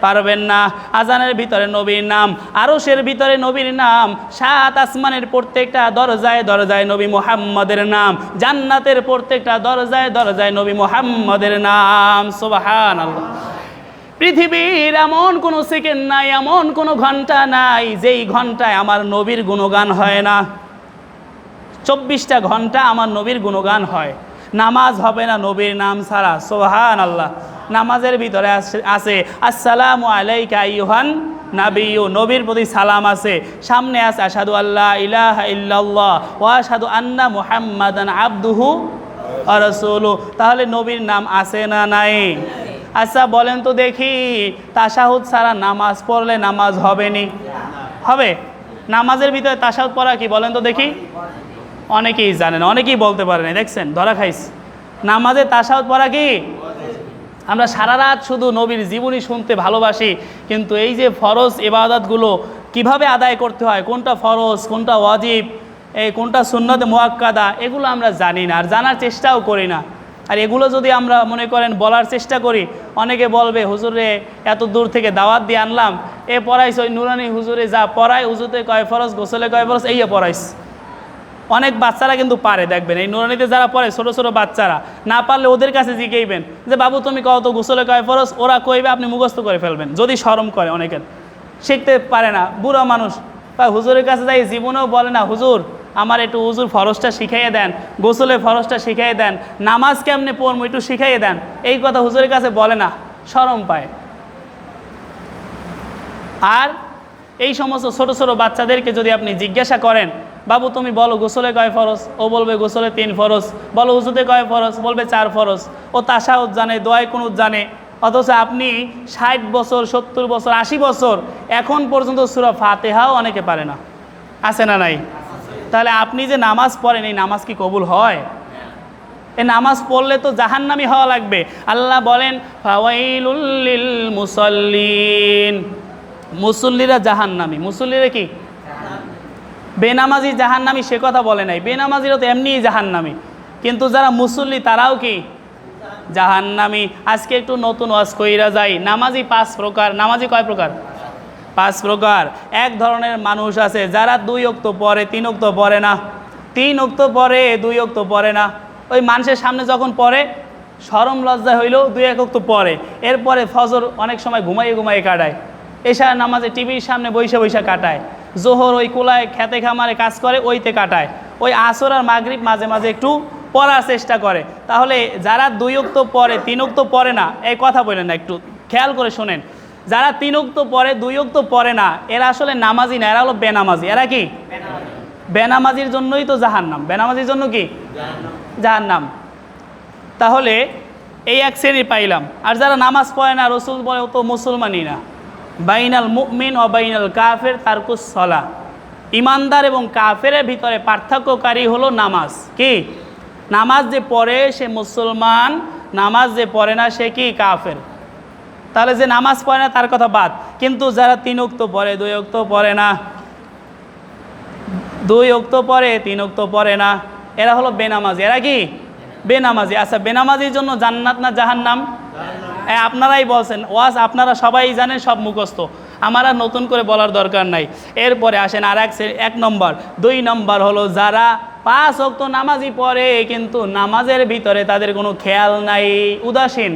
পারবেন না। আজানের ভিতরে নবীর নাম, আরশের ভিতরে নবীর নাম, 7 আসমানের প্রত্যেকটা দরজায় দরজায় নবী মুহাম্মদের নাম, জান্নাতের প্রত্যেকটা দরজায় দরজায় নবী মুহাম্মদের নাম। সুবহানাল্লাহ। পৃথিবীর এমন কোনো সেকেন্ড নাই, এমন কোনো ঘন্টা নাই যেই ঘন্টায় আমার নবীর গুণগান হয় না। 24টা ঘন্টা আমার নবীর গুণগান হয়। নামাজ হবে না নবীর নাম ছাড়া। সুবহানাল্লাহ। নামাজের ভিতরে আছে আসসালামু আলাইকা আইয়ুহান নাবিয়্যু, নবীর প্রতি সালাম আছে। সামনে আছে আশহাদু আল্লা ইলাহা ইল্লাল্লাহ ওয়া আশহাদু আন্না মুহাম্মাদান আবদুহু ওয়া রাসূলুহু। তাহলে নবীর নাম আছে না নাই? আচ্ছা বলেন তো দেখি, তাশাহুদ ছাড়া নামাজ পড়লে নামাজ হবে নি? হবে? নামাজের ভিতরে তাশাহুদ পড়া কি বলেন তো দেখি? অনেকেই জানেন, অনেকেই বলতে পারেন। দেখছেন, ধরা খাইস। নামাজে তাশাহুদ পড়া কি? আমরা সারা রাত শুধু নবীর জীবনী শুনতে ভালোবাসি, কিন্তু এই যে ফরজ ইবাদতগুলো কিভাবে আদায় করতে হয়, কোনটা ফরজ, কোনটা ওয়াজিব, এই কোনটা সুন্নতে মুআক্কাদা, এগুলো আমরা জানি না আর জানার চেষ্টাও করি না। আর এগুলো যদি আমরা মনে করেন বলার চেষ্টা করি, অনেকে বলবে হুজুরে এত দূর থেকে দাওয়াত দিয়ে আনলাম, এ পড়াইছ ওই নুরানি হুজুরে যা পড়ায়, উজুতে কয় ফরজ, গোসলে কয় ফরজ, এই পড়াইস। অনেক বাচ্চারা কিন্তু পারে, দেখবেন এই নুরানিতে যারা পড়ে ছোটো ছোটো বাচ্চারা, না পারলে ওদের কাছে জিজ্ঞাইবেন যে বাবু তুমি কত গোসলে কয় ফরজ, ওরা কইবে, আপনি মুখস্থ করে ফেলবেন যদি শরম করে। অনেকের শিখতে পারে না, বুড়া মানুষ বা হুজুরের কাছে যাই জীবনেও বলে না হুজুর আমার একটু হুজুর ফরজটা শিখাইয়ে দেন, গোসলে ফরজটা শিখাইয়ে দেন, নামাজ কেমনে পড়বো একটু শিখাইয়ে দেন, এই কথা হুজুরের কাছে বলে না, শরম পায়। আর এই সমস্ত ছোট ছোট বাচ্চাদেরকে যদি আপনি জিজ্ঞাসা করেন বাবু তুমি বলো গোসলে কয় ফরজ, ও বলবে গোসলে 3 ফরজ। বলো উজুতে কয় ফরজ, বলবে 4 ফরজ। ও তাশাহুদ জানে, দোয়া কুনুত জানে, অথচ আপনি 60 বছর 70 বছর 80 বছর এখন পর্যন্ত সূরা ফাতিহাও অনেকে পারে না। আছে না নাই? তাহলে আপনি যে নামাজ পড়েন, এই নামাজ কি কবুল হয়? এই নামাজ পড়লে তো জাহান্নামী হওয়া লাগবে। আল্লাহ বলেন ফাওয়াইলুল লিল মুসাল্লিন, মুসল্লিরা জাহান্নামী। মুসল্লিরা কি? বেনামাজি জাহান্নামী, সে কথা বলে নাই। বেনামাজিরা তো এমনিই জাহান্নামী, কিন্তু যারা মুসল্লি তারাও কি জাহান্নামী। আজকে একটু নতুন ওয়াজ কইরা যাই। নামাজি 5 প্রকার। নামাজি কয় প্রকার? 5 প্রকার। এক ধরনের মানুষ আছে যারা 2 ওয়াক্ত পড়ে, 3 ওয়াক্ত পড়ে না। 3 ওয়াক্ত পড়ে, 2 ওয়াক্ত পড়ে না। ওই মানুষের সামনে যখন পড়ে শরম লজ্জা হইলেও 2-1 ওয়াক্ত পড়ে। এরপরে ফজর অনেক সময় ঘুমাইয়ে ঘুমাইয়ে কাটায়। এশা নামাজে টিভির সামনে বৈশা বৈশা কাটায়। জোহর ওই কোলায় খেতে খামারে কাজ করে, ওইতে কাটায়। ওই আসর আর মাগরিব মাঝে মাঝে একটু পড়ার চেষ্টা করে। তাহলে যারা 2 ওয়াক্ত পড়ে, 3 ওয়াক্ত পড়ে না, এই কথা বলেন না, একটু খেয়াল করে শোনেন। যারা 3 ওয়াক্ত পড়ে, 2 ওয়াক্ত পড়ে না, এরা আসলে নামাজি না, এরা হলো বেনামাজি। এরা কি? বেনামাজির জন্যই তো জাহান্নাম। বেনামাজির জন্য কি? জাহান্নাম। তাহলে এই এক শ্রেণী পাইলাম। আর যারা নামাজ পড়ে না, রসুল বলে তো মুসলমানই না। বাইনাল মুমিন ও বাইনাল কাফের তারকুস সলা। ইমানদার এবং কাফেরের ভিতরে পার্থক্যকারী হলো নামাজ। কি? নামাজ যে পড়ে সে মুসলমান, নামাজ যে পড়ে না সে কি? কাফের। তাহলে যে নামাজ পড়ে না তার কথা বাদ, কিন্তু যারা 3 ওয়াক্ত পড়ে, 2 ওয়াক্ত পড়ে না, 2 ওয়াক্ত পড়ে, 3 ওয়াক্ত পড়ে না, এরা হলো বেনামাজি। এরা কি? বেনামাজি। আচ্ছা, বেনামাজির জন্য জান্নাত না জাহান্নাম? আপনারাই বলছেন, ওয়াজ আপনারা সবাই জানেন, সব মুখস্থ, আমার আর নতুন করে বলার দরকার নাই। এরপরে আসেন আর এক নম্বর। 2 নম্বর হলো যারা 5 ওয়াক্ত নামাজই পড়ে, কিন্তু নামাজের ভিতরে তাদের কোনো খেয়াল নাই, উদাসীন।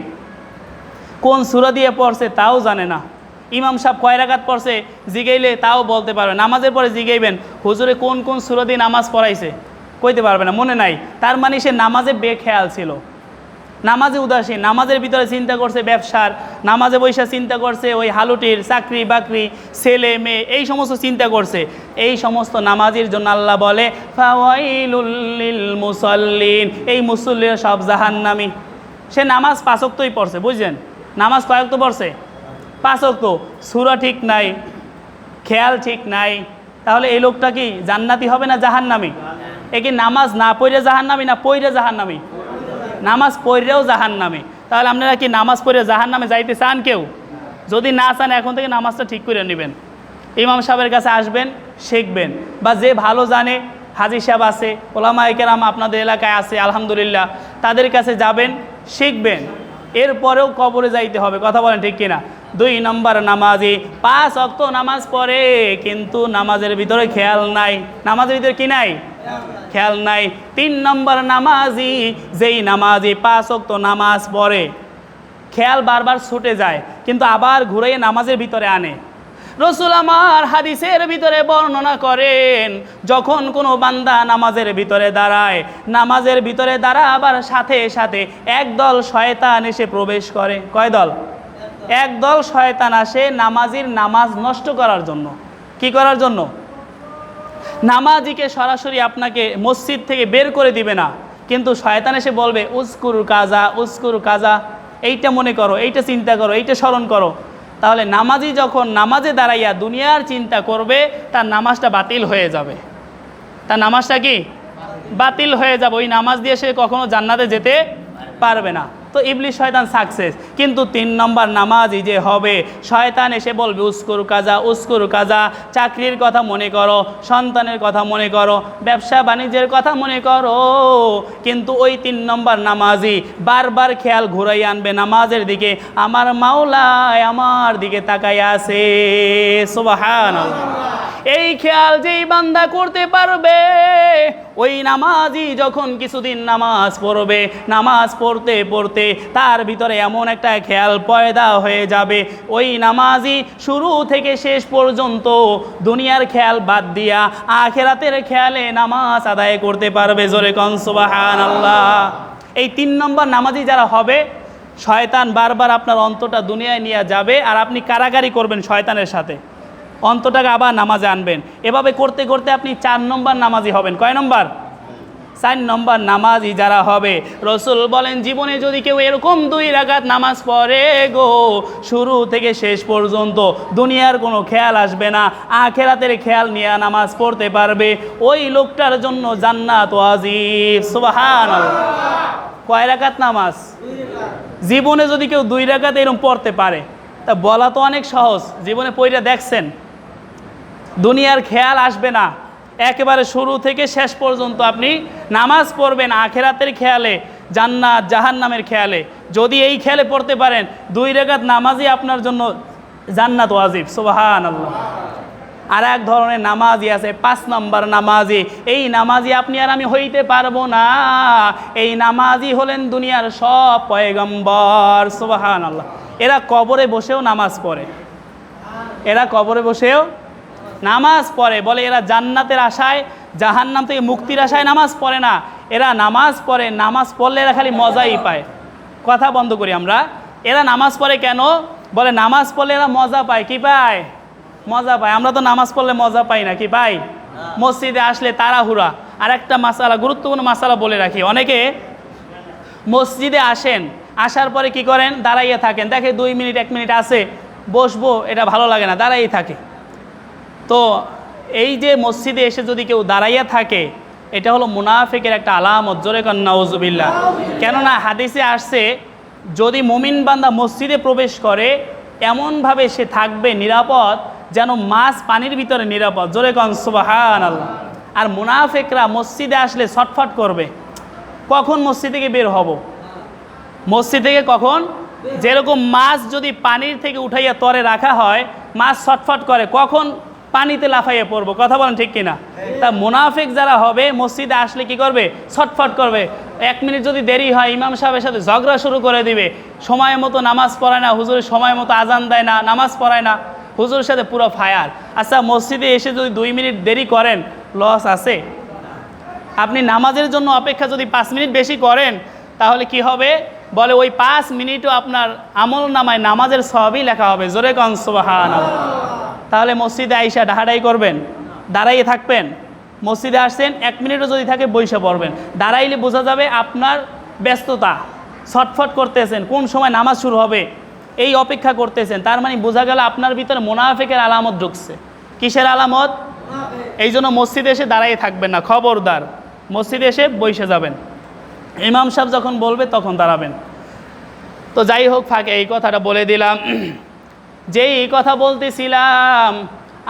কোন সূরা দিয়ে পড়ছে তাও জানে না। ইমাম সাহেব কয় রাকাত পড়ছে জিগাইলে তাও বলতে পারবে। নামাজের পরে জিগাইবেন হুজুরে কোন কোন সূরা দিয়ে নামাজ পড়াইছে, কইতে পারবে না, মনে নাই। তার মানে সে নামাজে বেখেয়াল ছিল, নামাজে উদাসীন। নামাজের ভিতরে চিন্তা করছে ব্যবসার, নামাজে বৈশা চিন্তা করছে ওই হালুটির, চাকরি বাকরি, ছেলে মেয়ে, এই সমস্ত চিন্তা করছে। এই সমস্ত নামাজির জন্য আল্লাহ বলে ফাওয়াইলুল লিল মুসাল্লিন, এই মুসল্লিরা সব জাহান্নামী। সে নামাজ 5 ওয়াক্তই পড়ছে, বুঝলেন? নামাজ কয় ওয়াক্ত পড়ছে? 5 ওয়াক্ত। সূরা ঠিক নাই, খেয়াল ঠিক নাই, তাহলে এই লোকটা কি জান্নাতি হবে না জাহান্নামী? এ কি নামাজ না পড়ে জাহান্নামী না পড়ে জাহান্নামী? নামাজ পড়েও জাহান্নামী। তাহলে আপনারা কি নামাজ পড়ে জাহান্নামে যাইতে চান কেউ? যদি না চান এখন থেকে নামাজটা ঠিক করে নেবেন। ইমাম সাহেবের কাছে আসবেন, শিখবেন, বা যে ভালো জানে, হাজী সাহেব আছে, ওলামায়ে কেরাম আপনাদের এলাকায় আছে আলহামদুলিল্লাহ, তাদের কাছে যাবেন, শিখবেন। এরপরেও কবরে যাইতে হবে, কথা বলেন ঠিক কিনা? 2 নম্বর নামাজি 5 ওয়াক্ত নামাজ পড়ে, কিন্তু নামাজের ভিতরে খেয়াল নাই। নামাজের ভিতরে কি নাই? খেয়াল নাই। 3 নম্বর নামাজি, যেই নামাজি 5 ওয়াক্ত নামাজ পড়ে, খেয়াল বারবার ছুটে যায়, কিন্তু আবার ঘুরে নামাজের ভিতরে আনে। রসুল আমার হাদিসের ভিতরে বর্ণনা করেন, যখন কোনো বান্দা নামাজের ভিতরে দাঁড়ায়, নামাজের ভিতরে দাঁড়াবার সাথে সাথে একদল শয়তান এসে প্রবেশ করে। কয় দল? একদল শয়তান আসে নামাজির নামাজ নষ্ট করার জন্য। কি করার জন্য? নামাজিকে সরাসরি আপনাকে মসজিদ থেকে বের করে দিবে না, কিন্তু শয়তান এসে বলবে উস্কুর কাজা, উস্কুর কাজা, এইটা মনে করো, এইটা চিন্তা করো, এইটা স্মরণ করো। তাহলে নামাজি যখন নামাজে দাঁড়াইয়া দুনিয়ার চিন্তা করবে, তার নামাজটা বাতিল হয়ে যাবে। তার নামাজটা কি বাতিল হয়ে যাবে। ওই নামাজ দিয়ে সে কখনো জান্নাতে যেতে পারবে না। তো ইবলিস শয়তান সাকসেস। কিন্তু 3 নম্বর নামাজি যে হবে, শয়তান এসে বলবে উস্কুর কাজা, উস্কুর কাজা, চাকরির কথা মনে করো, সন্তানের কথা মনে করো, ব্যবসা বাণিজ্যের কথা মনে করো। কিন্তু ওই 3 নম্বর নামাজি বারবার খেয়াল ঘুরাই আনবে নামাজের দিকে, আমার মাওলায় আমার দিকে তাকাই আছে। সুবহানাল্লাহ। এই খেয়াল যেই বান্দা করতে পারবে, ওই নামাজি যখন কিছুদিন নামাজ পড়বে, নামাজ পড়তে পড়তে তার ভিতরে এমন একটা খেয়াল পয়দা হয়ে যাবে, ওই নামাজি শুরু থেকে শেষ পর্যন্ত দুনিয়ার খেয়াল বাদ দিয়া আখিরাতের খেয়ালে নামাজ আদায় করতে পারবে। জোরে কোন সুবহানাল্লাহ। এই 3 নম্বর নামাজি যারা হবে, শয়তান বারবার আপনার অন্তরটা দুনিয়ায় নিয়ে যাবে, আর আপনি কারাগারি করবেন শয়তানের সাথে, অন্তটাকে আবার নামাজে আনবেন। এভাবে করতে করতে আপনি 4 নম্বর নামাজি হবেন। কয় নম্বর? 4 নম্বর নামাজি যারা হবে, রসুল বলেন জীবনে যদি কেউ এরকম 2 রাকাত নামাজ পড়ে গো, শুরু থেকে শেষ পর্যন্ত দুনিয়ার কোনো খেয়াল আসবে না, আখিরাতের খেয়াল নিয়ে নামাজ পড়তে পারবে, ওই লোকটার জন্য জান্নাত ওয়াজিব। সুবহানাল্লাহ। কয় রাকাত নামাজ? জীবনে যদি কেউ 2 রাকাত এরকম পড়তে পারে, তা বলা তো অনেক সহজ, জীবনে পড়ে দেখছেন? দুনিয়ার খেয়াল আসবে না, একেবারে শুরু থেকে শেষ পর্যন্ত আপনি নামাজ পড়বেন আখিরাতের খেয়ালে, জান্নাত জাহান্নামের খেয়ালে। যদি এই খেয়ালে পড়তে পারেন, 2 রাকাত নামাজই আপনার জন্য জান্নাত ওয়াজিব। সুবহানাল্লাহ। আর এক ধরনের নামাজি আছে, 5 নম্বর নামাজি। এই নামাজি আপনি আর আমি হইতে পারবো না। এই নামাজি হলেন দুনিয়ার সব পয়গম্বর। সুবহানাল্লাহ। এরা কবরে বসেও নামাজ পড়ে, এরা কবরে বসেও নামাজ পড়ে। বলে এরা জান্নাতের আশায়, জাহান্নাম থেকে মুক্তির আশায় নামাজ পড়ে না, এরা নামাজ পড়ে, নামাজ পড়লে এরা খালি মজাই পায়। কথা বন্ধ করি আমরা। এরা নামাজ পড়ে কেন? বলে নামাজ পড়লে এরা মজা পায়। কি পায়? মজা পায়। আমরা তো নামাজ পড়লে মজা পাই না, কি পাই? মসজিদে আসলে তাড়াহুড়া। আর একটা মাসালা, গুরুত্বপূর্ণ মাসালা বলে রাখি, অনেকে মসজিদে আসেন, আসার পরে কি করেন? দাঁড়াইয়ে থাকেন, দেখে 2 মিনিট 1 মিনিট আছে, বসবো, এটা ভালো লাগে না, দাঁড়াইয়ে থাকে। তো এই যে মসজিদে এসে যদি কেউ দাঁড়াইয়া থাকে, এটা হলো মুনাফিকের একটা আলামত। জোরে কন নাউজুবিল্লাহ। কেননা হাদিসে আসছে, যদি মুমিন বান্দা মসজিদে প্রবেশ করে, এমনভাবে সে থাকবে নিরাপদ যেন মাছ পানির ভিতরে নিরাপদ। জোরে কন সুবহানাল্লাহ। আর মুনাফিকরা মসজিদে আসলে ছটফট করবে, কখন মসজিদ থেকে বের হব। মসজিদ থেকে কখন? যেরকম মাছ যদি পানির থেকে উঠাইয়া তরে রাখা হয়, মাছ ছটফট করে, কখন পানিতে লাফাইয়া পড়বো। কথা বলেন ঠিক কিনা? তা মুনাফিক যারা হবে মসজিদে আসলে কি করবে? ছটফট করবে। 1 মিনিট যদি দেরি হয়, ইমাম সাহেবের সাথে ঝগড়া শুরু করে দিবে, সময় মতো নামাজ পড়ায় না, হুজুরের সময় মতো আজান দেয় না, নামাজ পড়ায় না, হুজুরের সাথে পুরো ফায়ার। আচ্ছা, মসজিদে এসে যদি 2 মিনিট দেরি করেন, লস আছে? আপনি নামাজের জন্য অপেক্ষা যদি 5 মিনিট বেশি করেন, তাহলে কি হবে? বলে ওই 5 মিনিটও আপনার আমল নামায় নামাজের সওয়াবই লেখা হবে। জোরে কোন সুবহানাল্লাহ। তাহলে মসজিদে আইসা ডাহাডাই করবেন, দাঁড়াইয়ে থাকবেন। মসজিদে আসছেন, 1 মিনিটও যদি থাকে বইসা পড়বেন। দাঁড়াইলে বোঝা যাবে আপনার ব্যস্ততা, ছটফট করতেছেন, কোন সময় নামাজ শুরু হবে এই অপেক্ষা করতেছেন। তার মানে বোঝা গেল আপনার ভিতরে মুনাফিকের আলামত ঢুকছে। কিসের আলামত? এই জন্য মসজিদে এসে দাঁড়াইয়ে থাকবেন না, খবরদার। মসজিদে এসে বইসে যাবেন, ইমাম সাহেব যখন বলবে তখন দাঁড়াবেন। তো যাই হোক, ফাঁকে এই কথাটা বলে দিলাম। যেই কথা বলতেছিলাম,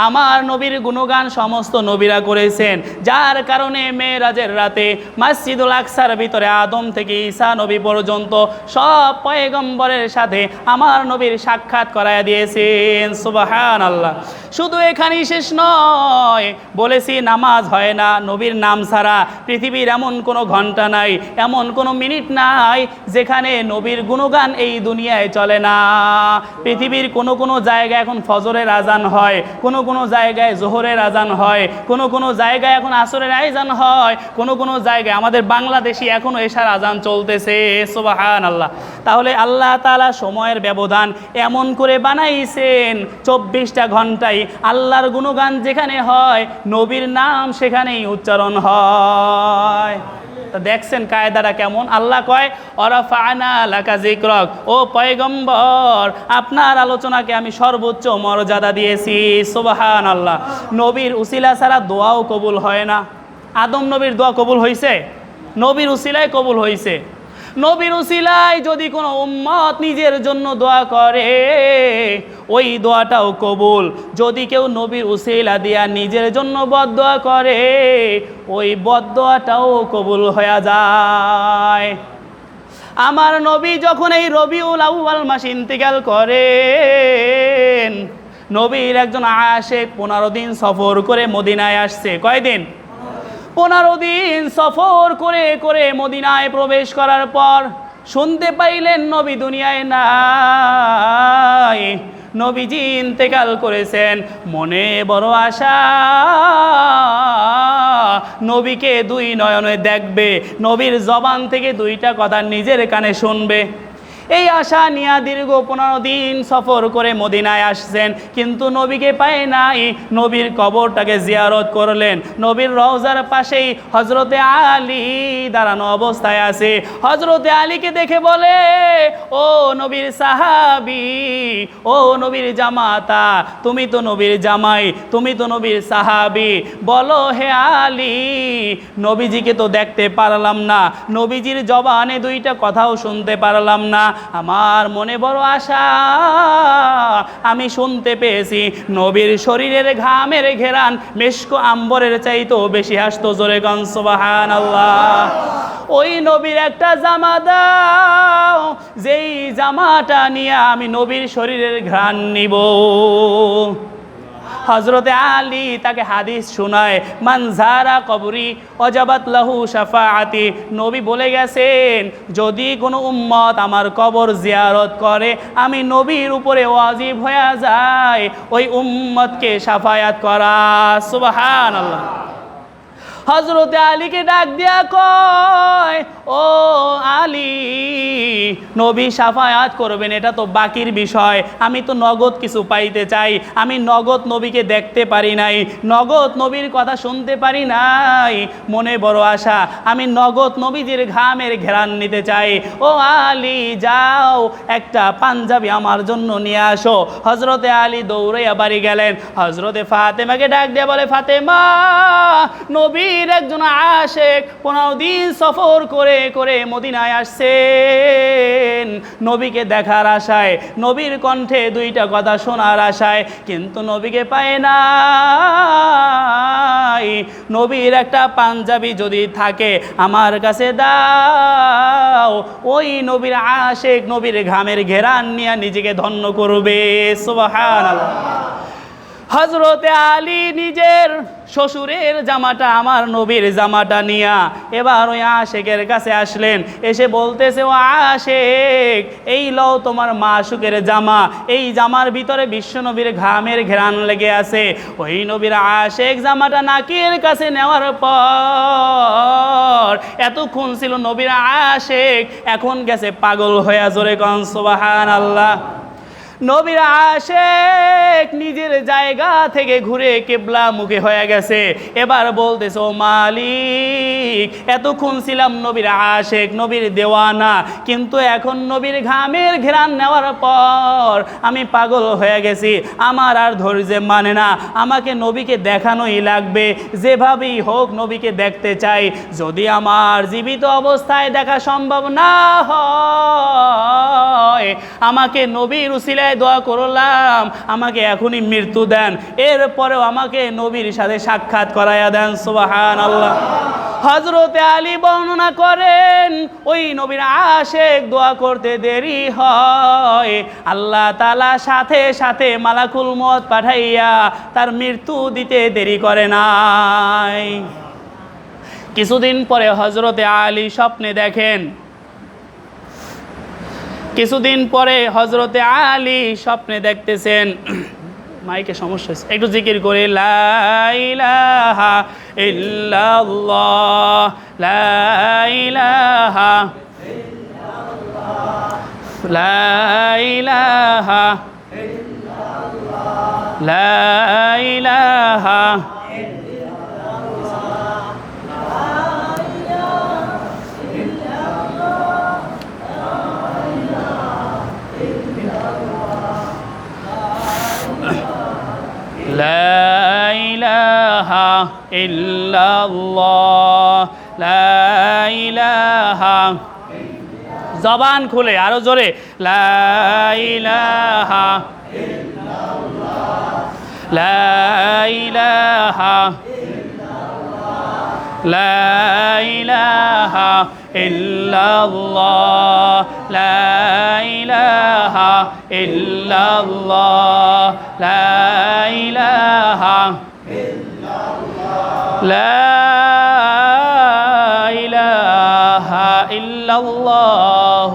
আমার নবীর গুণগান সমস্ত নবীরা করেছেন, যার কারণে মেরাজের রাতে মসজিদুল আকসার ভিতরে আদম থেকে ঈসা নবী পর্যন্ত সব পয়গম্বরের সাথে আমার নবীর সাক্ষাৎ করায় দিয়েছেন। সুবহানাল্লাহ। শুধু এখানেই শেষ নয়, বলেছি নামাজ হয় না নবীর নাম ছাড়া। পৃথিবীর এমন কোনো ঘন্টা নাই, এমন কোনো মিনিট নাই যেখানে নবীর গুণগান এই দুনিয়ায় চলে না। পৃথিবীর কোনো কোনো জায়গায় এখন ফজরের আজান হয়, কোনো কোনো জায়গায় জোহরের আজান হয়, কোনো জায়গায় এখন আসরের আজান হয়, কোনো জায়গায় আমাদের বাংলাদেশি এখনও এশার আজান চলতেছে। সুবহানাল্লাহ। তাহলে আল্লাহ তাআলা সময়ের ব্যবধান এমন করে বানাইছেন 24টা ঘন্টায় আল্লাহর গুণগান যেখানে হয়, নবীর নাম সেখানেই উচ্চারণ হয়। তো দেখছেন কায়দাটা কেমন। আল্লাহ কয় ওয়ারাফা'না লাকা যিকরাক, ও পয়গম্বর আপনার আলোচনাকে আমি সর্বোচ্চ মর্যাদা দিয়েছি। সুবহানাল্লাহ। নবীর উসিলা ছাড়া দোয়াও কবুল হয় না। আদম নবীর দোয়া কবুল হয়েছে? নবীর উসিলায় কবুল হয়েছে। নবীর উসিলায় যদি কোনো উম্মত নিজের জন্য দোয়া করে ওই দোয়াটাও কবুল। যদি কেউ নবীর উসিলা দিয়া নিজের জন্য বদদোয়া করে ওই বদদোয়াটাও কবুল হয়ে যায়। আমার নবী যখন এই রবিউল আউয়াল মাসে ইন্তিকাল করেন, নবীর একজন আশিক 15 দিন সফর করে মদিনায় আসছে। কয়দিন? 15 দিন সফর করে মদিনায় প্রবেশ করার পর শুনতে পাইলেন নবী দুনিয়ায় নাই, নবীজি ইন্তেকাল করেছেন। মনে বড় আশা, নবীকে 2 নয়নে দেখবে, নবীর জবান থেকে 2টা কথা নিজের কানে শুনবে। এই আশা নিয়ে দীর্ঘ 15 দিন সফর করে মদিনায় আসছেন, কিন্তু নবীকে পায় নাই। নবীর কবরটাকে জিয়ারত করলেন। নবীর রওজার পাশেই হযরতে আলী দাঁড়ানো অবস্থায় আছে। হযরতে আলীকে দেখে বলে, ও নবীর সাহাবী, ও নবীর জামাতা, তুমি তো নবীর জামাই, তুমি তো নবীর সাহাবী, বলো হে আলী, নবীজিকে তো দেখতে পারলাম না, নবীজির জবানে 2টা কথাও শুনতে পারলাম না। আমার মনে বড় আশা, আমি শুনতে পেয়েছি নবীর শরীরের ঘামের ঘেরান মেশক আম্বরের চাইতেও বেশি আসতো। জোরে গান সুবহানাল্লাহ। ওই নবীর একটা জামা দাও, যেই জামাটা নিয়ে আমি নবীর শরীরের ঘ্রাণ নিব। হযরতে আলী তাকে হাদিস শোনায়, মান যারা কবরি ওয়াজাবাত লাহু শাফাআতি। নবী বলে গেছেন যদি কোনো উম্মত আমার কবর জিয়ারত করে আমি নবীর উপরে ওয়াজিব হয়ে যায় ওই উম্মতকে শাফায়াত করা। সুবহানাল্লাহ। হযরতে আলীকে ডাক দিয়া কয়, ও আলী, নবী শাফায়াত করবেন এটা তো বাকির বিষয়, আমি তো নগদ কিছু পাইতে চাই। আমি নগদ নবীকে দেখতে পারি নাই, নগদ নবীর কথা শুনতে পারি নাই, মনে বড় আশা, আমি নগদ নবীজির ঘামের ঘেরান নিতে চাই। ও আলী, যাও একটা পাঞ্জাবি আমার জন্য নিয়ে আসো। হযরতে আলী দৌড়াইয়া বাড়ি গেলেন। হযরতে ফাতেমাকে ডাক দিয়ে বলে, ফাতেমা, নবী একজন আশিক 15 দিন সফর করে মদিনায় আসছেন নবীকে দেখার আশায়, নবীর কণ্ঠে 2টা কথা শোনার আশায়, কিন্তু নবীকে পায় না। নবীর একটা পাঞ্জাবি যদি থাকে আমার কাছে দাও, ওই নবীর আশিক নবীর ঘামের ঘেরান নিয়ে নিজেকে ধন্য করবে। সুবহানাল্লাহ। হযরতে আলী নিজের শ্বশুরের জামাটা আমার নবীর জামাটা নিয়া এবার ওই আশিকের কাছে আসলেন। এসে বলতেছে, ও আশিক, এই লও তোমার মাশুকের জামা, এই জামার ভিতরে বিশ্ব নবীর ঘামের ঘেরান লেগে আছে। ওই নবীর আশিক জামাটা নাকের কাছে নেওয়ার পর এতক্ষণ ছিল নবীর আশিক, এখন গেছে পাগল হয়ে। জোরে কোন সুবহানাল্লাহ। নবীর আশিক নিজের জায়গা থেকে ঘুরে কিবলা মুখে হয়ে গেছে। এবার বলতেছে, ও মালিক, এতক্ষণ ছিলাম নবীর আশিক, নবীর দেওয়ানা, কিন্তু এখন নবীর ঘামের ঘেরান নেওয়ার পর আমি পাগল হয়ে গেছি, আমার আর ধৈর্য মানে না, আমাকে নবীকে দেখানোই লাগবে, যেভাবেই হোক নবীকে দেখতে চাই। যদি আমার জীবিত অবস্থায় দেখা সম্ভব না হয় আমাকে নবীর উসিলায় দোয়া করলাম আমাকে এখনই মৃত্যু দেন, এরপরেও আমাকে নবীর সাথে সাক্ষাৎ করাইয়া দেন। সুবহানাল্লাহ। হযরতে আলী বর্ণনা করেন, ওই নবীর আশিক দোয়া করতে দেরি হয়, আল্লাহ তাআলা সাথে সাথে মালাকুল মউত পাঠাইয়া তার মৃত্যু দিতে দেরি করে নাই। কিছুদিন পরে হযরতে আলী স্বপ্নে দেখেন, কিছুদিন পরে হযরতে আলী স্বপ্নে দেখতেছেন মাইকে সমস্যা হয়েছে, একটু জিকির করে লা ইলাহা ইল্লাল্লাহ, লা ইলাহা, লা ইলাহা, লা ইলাহা, লা ইলাহা ইল্লাল্লাহ, লা ইলাহা, জবান খুলে আরো জোরে, লা ইলাহা, লা ইলাহা, লা ইলাহা ইল্লাল্লাহ, লা ইলাহা ইল্লাল্লাহ, লা ইলাহা, লা ইলাহা ইল্লাল্লাহ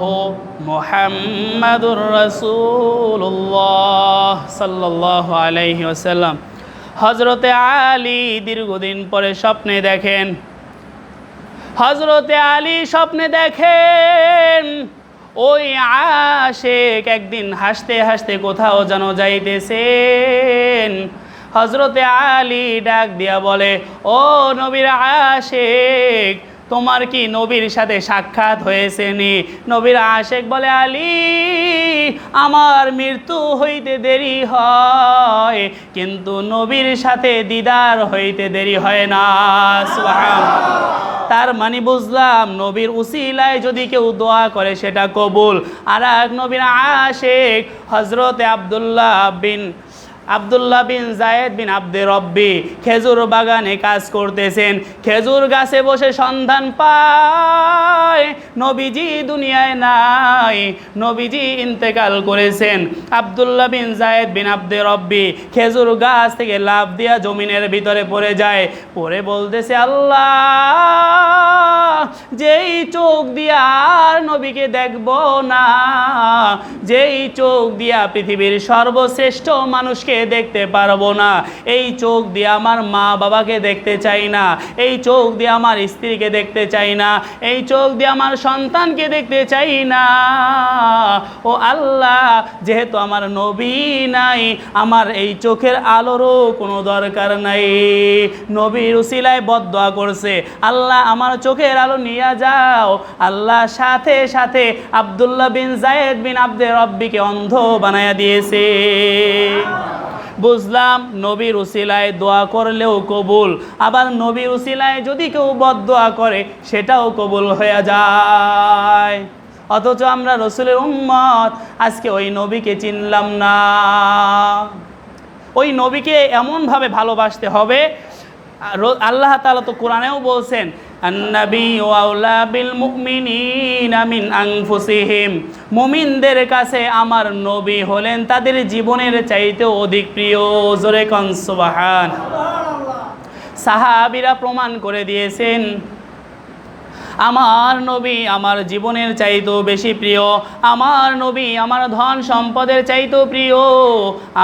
মুহাম্মাদুর রাসূলুল্লাহ সাল্লাল্লাহু আলাইহি ওয়াসাল্লাম। হযরতে আলী দীর্ঘদিন পরে স্বপ্নে দেখেন, হযরতে আলী স্বপ্নে দেখেন ওই আশিক একদিন হাসতে হাসতে কোথাও যেন যাইতেছেন। হযরতে আলী ডাক দিয়া বলে, ও নবীর আশিক, তোমার কি নবীর সাথে সাক্ষাৎ হয়েছে নি? নবীর আশিক বলে, আলী, আমার মৃত্যু হইতে দেরি হয়, কিন্তু নবীর সাথে দিদার হইতে দেরি হয় না। সুবহানাল্লাহ। তার মানে বুঝলাম নবীর উসিলায় যদি কেউ দোয়া করে সেটা কবুল। আর এক নবীর আশিক হযরতে আব্দুল্লাহ বিন জায়েদ বিন আব্দে রব্বি খেজুর বাগানে কাজ করতেছেন। খেজুর গাছে বসে সন্ধান পায় নবীজি দুনিয়ায় নাই, নবীজি ইন্তেকাল করেছেন। আব্দুল্লাহ বিন জায়েদ বিন আব্দে রব্বি খেজুর গাছ থেকে লাফ দিয়া জমিনের ভিতরে পড়ে যায়। পড়ে বলতেছে, আল্লাহ, যেই চোখ দিয়া আর নবীকে দেখব না, যেই চোখ দিয়া পৃথিবীর সর্বশ্রেষ্ঠ মানুষকে দেখতে পারবো না, এই চোখ দিয়ে আমার মা বাবাকে দেখতে চাই না, এই চোখ দিয়ে আমার স্ত্রীকে দেখতে চাই না, এই চোখ দিয়ে আমার সন্তানকে দেখতে চাই না। ও আল্লাহ, যেহেতু আমার নবী নাই, আমার এই চোখের আলোরও কোনো দরকার নাই। নবীর উসিলায় বদদোয়া করছে, আল্লাহ আমার চোখের আলো নিয়ে যাও। আল্লাহ সাথে সাথে আব্দুল্লাহ বিন জায়েদ বিন আব্দে রব্বিকে অন্ধ বানায়া দিয়েছে। বুঝলাম নবীর উসিলায় দোয়া করলেও কবুল, আবার নবীর উসিলায় যদি কেউ বদদোয়া করে সেটাও কবুল হয়ে যায়। অথচ আমরা রসুলের উম্মত, আজকে ওই নবীকে চিনলাম না। ওই নবীকে এমনভাবে ভালোবাসতে হবে। আল্লাহ তাআলা তো কোরআনেও বলছেন, আন-নাবিয়্যু আওলা বিল মুমিনিনা মিন আনফুসিহিম, মুমিনদের কাছে আমার নবী হলেন তাদের জীবনের চাইতেও অধিক প্রিয়। জোরে কোন সুবহানাল্লাহ। সাহাবীরা প্রমাণ করে দিয়েছেন আমার নবী আমার জীবনের চাইতেও বেশি প্রিয়, আমার নবী আমার ধন সম্পদের চাইতেও প্রিয়,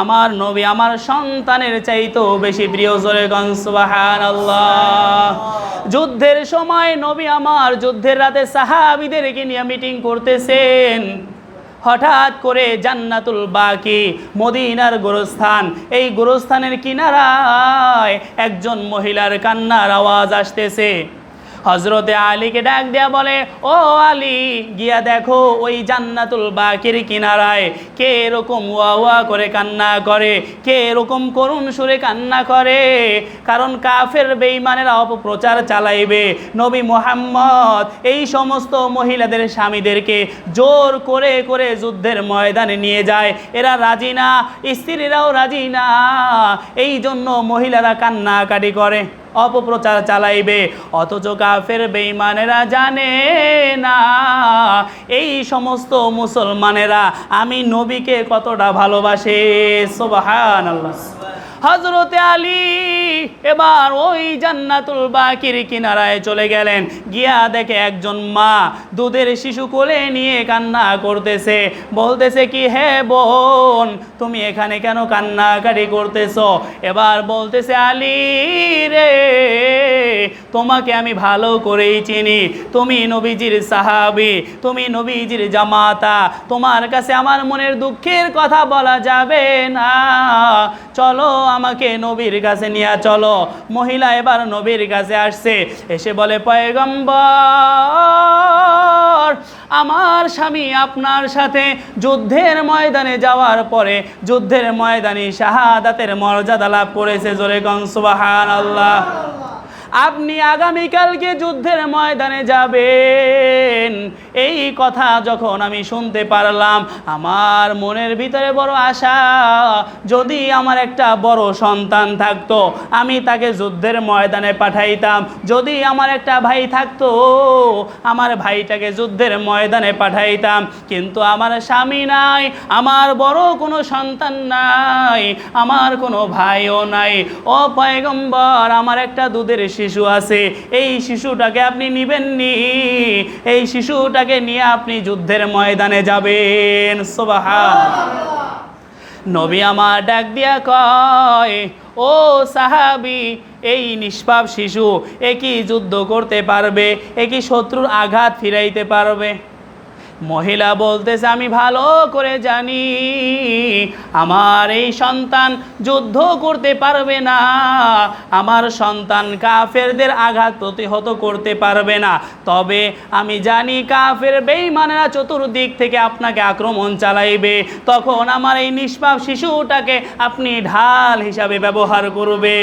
আমার নবী আমার সন্তানের চাইতেও বেশি প্রিয়। জোরে কোন সুবহানাল্লাহ। যুদ্ধের সময় নবী আমার যুদ্ধের রাতে সাহাবীদেরকে নিয়ে মিটিং করতেছেন। হঠাৎ করে জান্নাতুল বাকি মদিনার গোরস্থান, এই গোরস্থানের কিনারায় একজন মহিলার কান্নার আওয়াজ আসতেছে। হযরতে আলীকে ডাক দেয়া বলে, ও আলী, গিয়া দেখো ওই জান্নাতুল বাকির কিনারায় কে এরকম ওয়া ওয়া করে কান্না করে, কে এরকম করুণ সুরে কান্না করে। কারণ কাফের বেঈমানেরা অপপ্রচার চালাইবে নবী মুহাম্মদ এই সমস্ত মহিলাদের স্বামীদেরকে জোর করে করে যুদ্ধের ময়দানে নিয়ে যায়। এরা রাজি না, স্ত্রীরাও রাজি না, এই জন্য মহিলারা কান্নাকাটি করে, অপপ্রচার চালাইবে। অথচ কাফের বেঈমানেরা জানে না এই সমস্ত মুসলমানেরা আমি নবীকে কতটা ভালোবাসে। সুবহানাল্লাহ। হযরতে আলী এবার ওই জান্নাতুল বাকির কিনারায় চলে গেলেন, গিয়া দেখে একজন মা দুধের শিশু কোলে নিয়ে কান্না করতেছে, বলতেছে কি হে বোন তুমি এখানে কেন কান্নাকাটি করতেছো? এবার বলতেছে আলী রে তোমাকে আমি ভালো করেই চিনি, তুমি নবীজির সাহাবী, তুমি নবীজির জামাতা, তোমার কাছে আমার মনের দুঃখের কথা বলা যাবে না, চলো আমাকে নবীর কাছে নিয়ে চলো। মহিলা এবার নবীর কাছে আসছে, এসে বলে পয়গম্বর আমার স্বামী আপনার সাথে যুদ্ধের ময়দানে যাওয়ার পরে যুদ্ধের ময়দানে শাহাদাতের মর্যাদা লাভ করেছে, জোরে কোন সুবহানাল্লাহ। আপনি আগামীকালকে যুদ্ধের ময়দানে যাবেন, এই কথা যখন আমি শুনতে পারলাম আমার মনের ভিতরে বড় আশা, যদি আমার একটা বড় সন্তান থাকতো আমি তাকে যুদ্ধের ময়দানে পাঠাইতাম, যদি আমার একটা ভাই থাকতো আমার ভাইটাকে যুদ্ধের ময়দানে পাঠাইতাম, কিন্তু আমার স্বামী নাই, আমার বড় কোনো সন্তান নাই, আমার কোনো ভাইও নাই। ও পয়গম্বর আমার একটা দুধের শিশু আছে, এই শিশুটাকে আপনি নিবেননি, এই শিশুটাকে নিয়ে আপনি যুদ্ধের ময়দানে যাবেন। সুবহানাল্লাহ। নবী আমার ডাক দিয়া কয় ও সাহাবী এই নিষ্পাপ শিশু এ কি যুদ্ধ করতে পারবে? এ কি শত্রুর আঘাত ফিরাইতে পারবে? মহিলা বলতেছে আমি ভালো করে জানি আমার এই সন্তান যুদ্ধ করতে পারবে না, আমার সন্তান কাফেরদের আঘাত প্রতিহত করতে পারবে না, তবে আমি জানি কাফের বেঈমানেরা চতুর্দিক থেকে আপনাকে আক্রমণ চালাইবে, তখন আমার এই নিষ্পাপ শিশুটাকে আপনি ঢাল হিসাবে ব্যবহার করবে।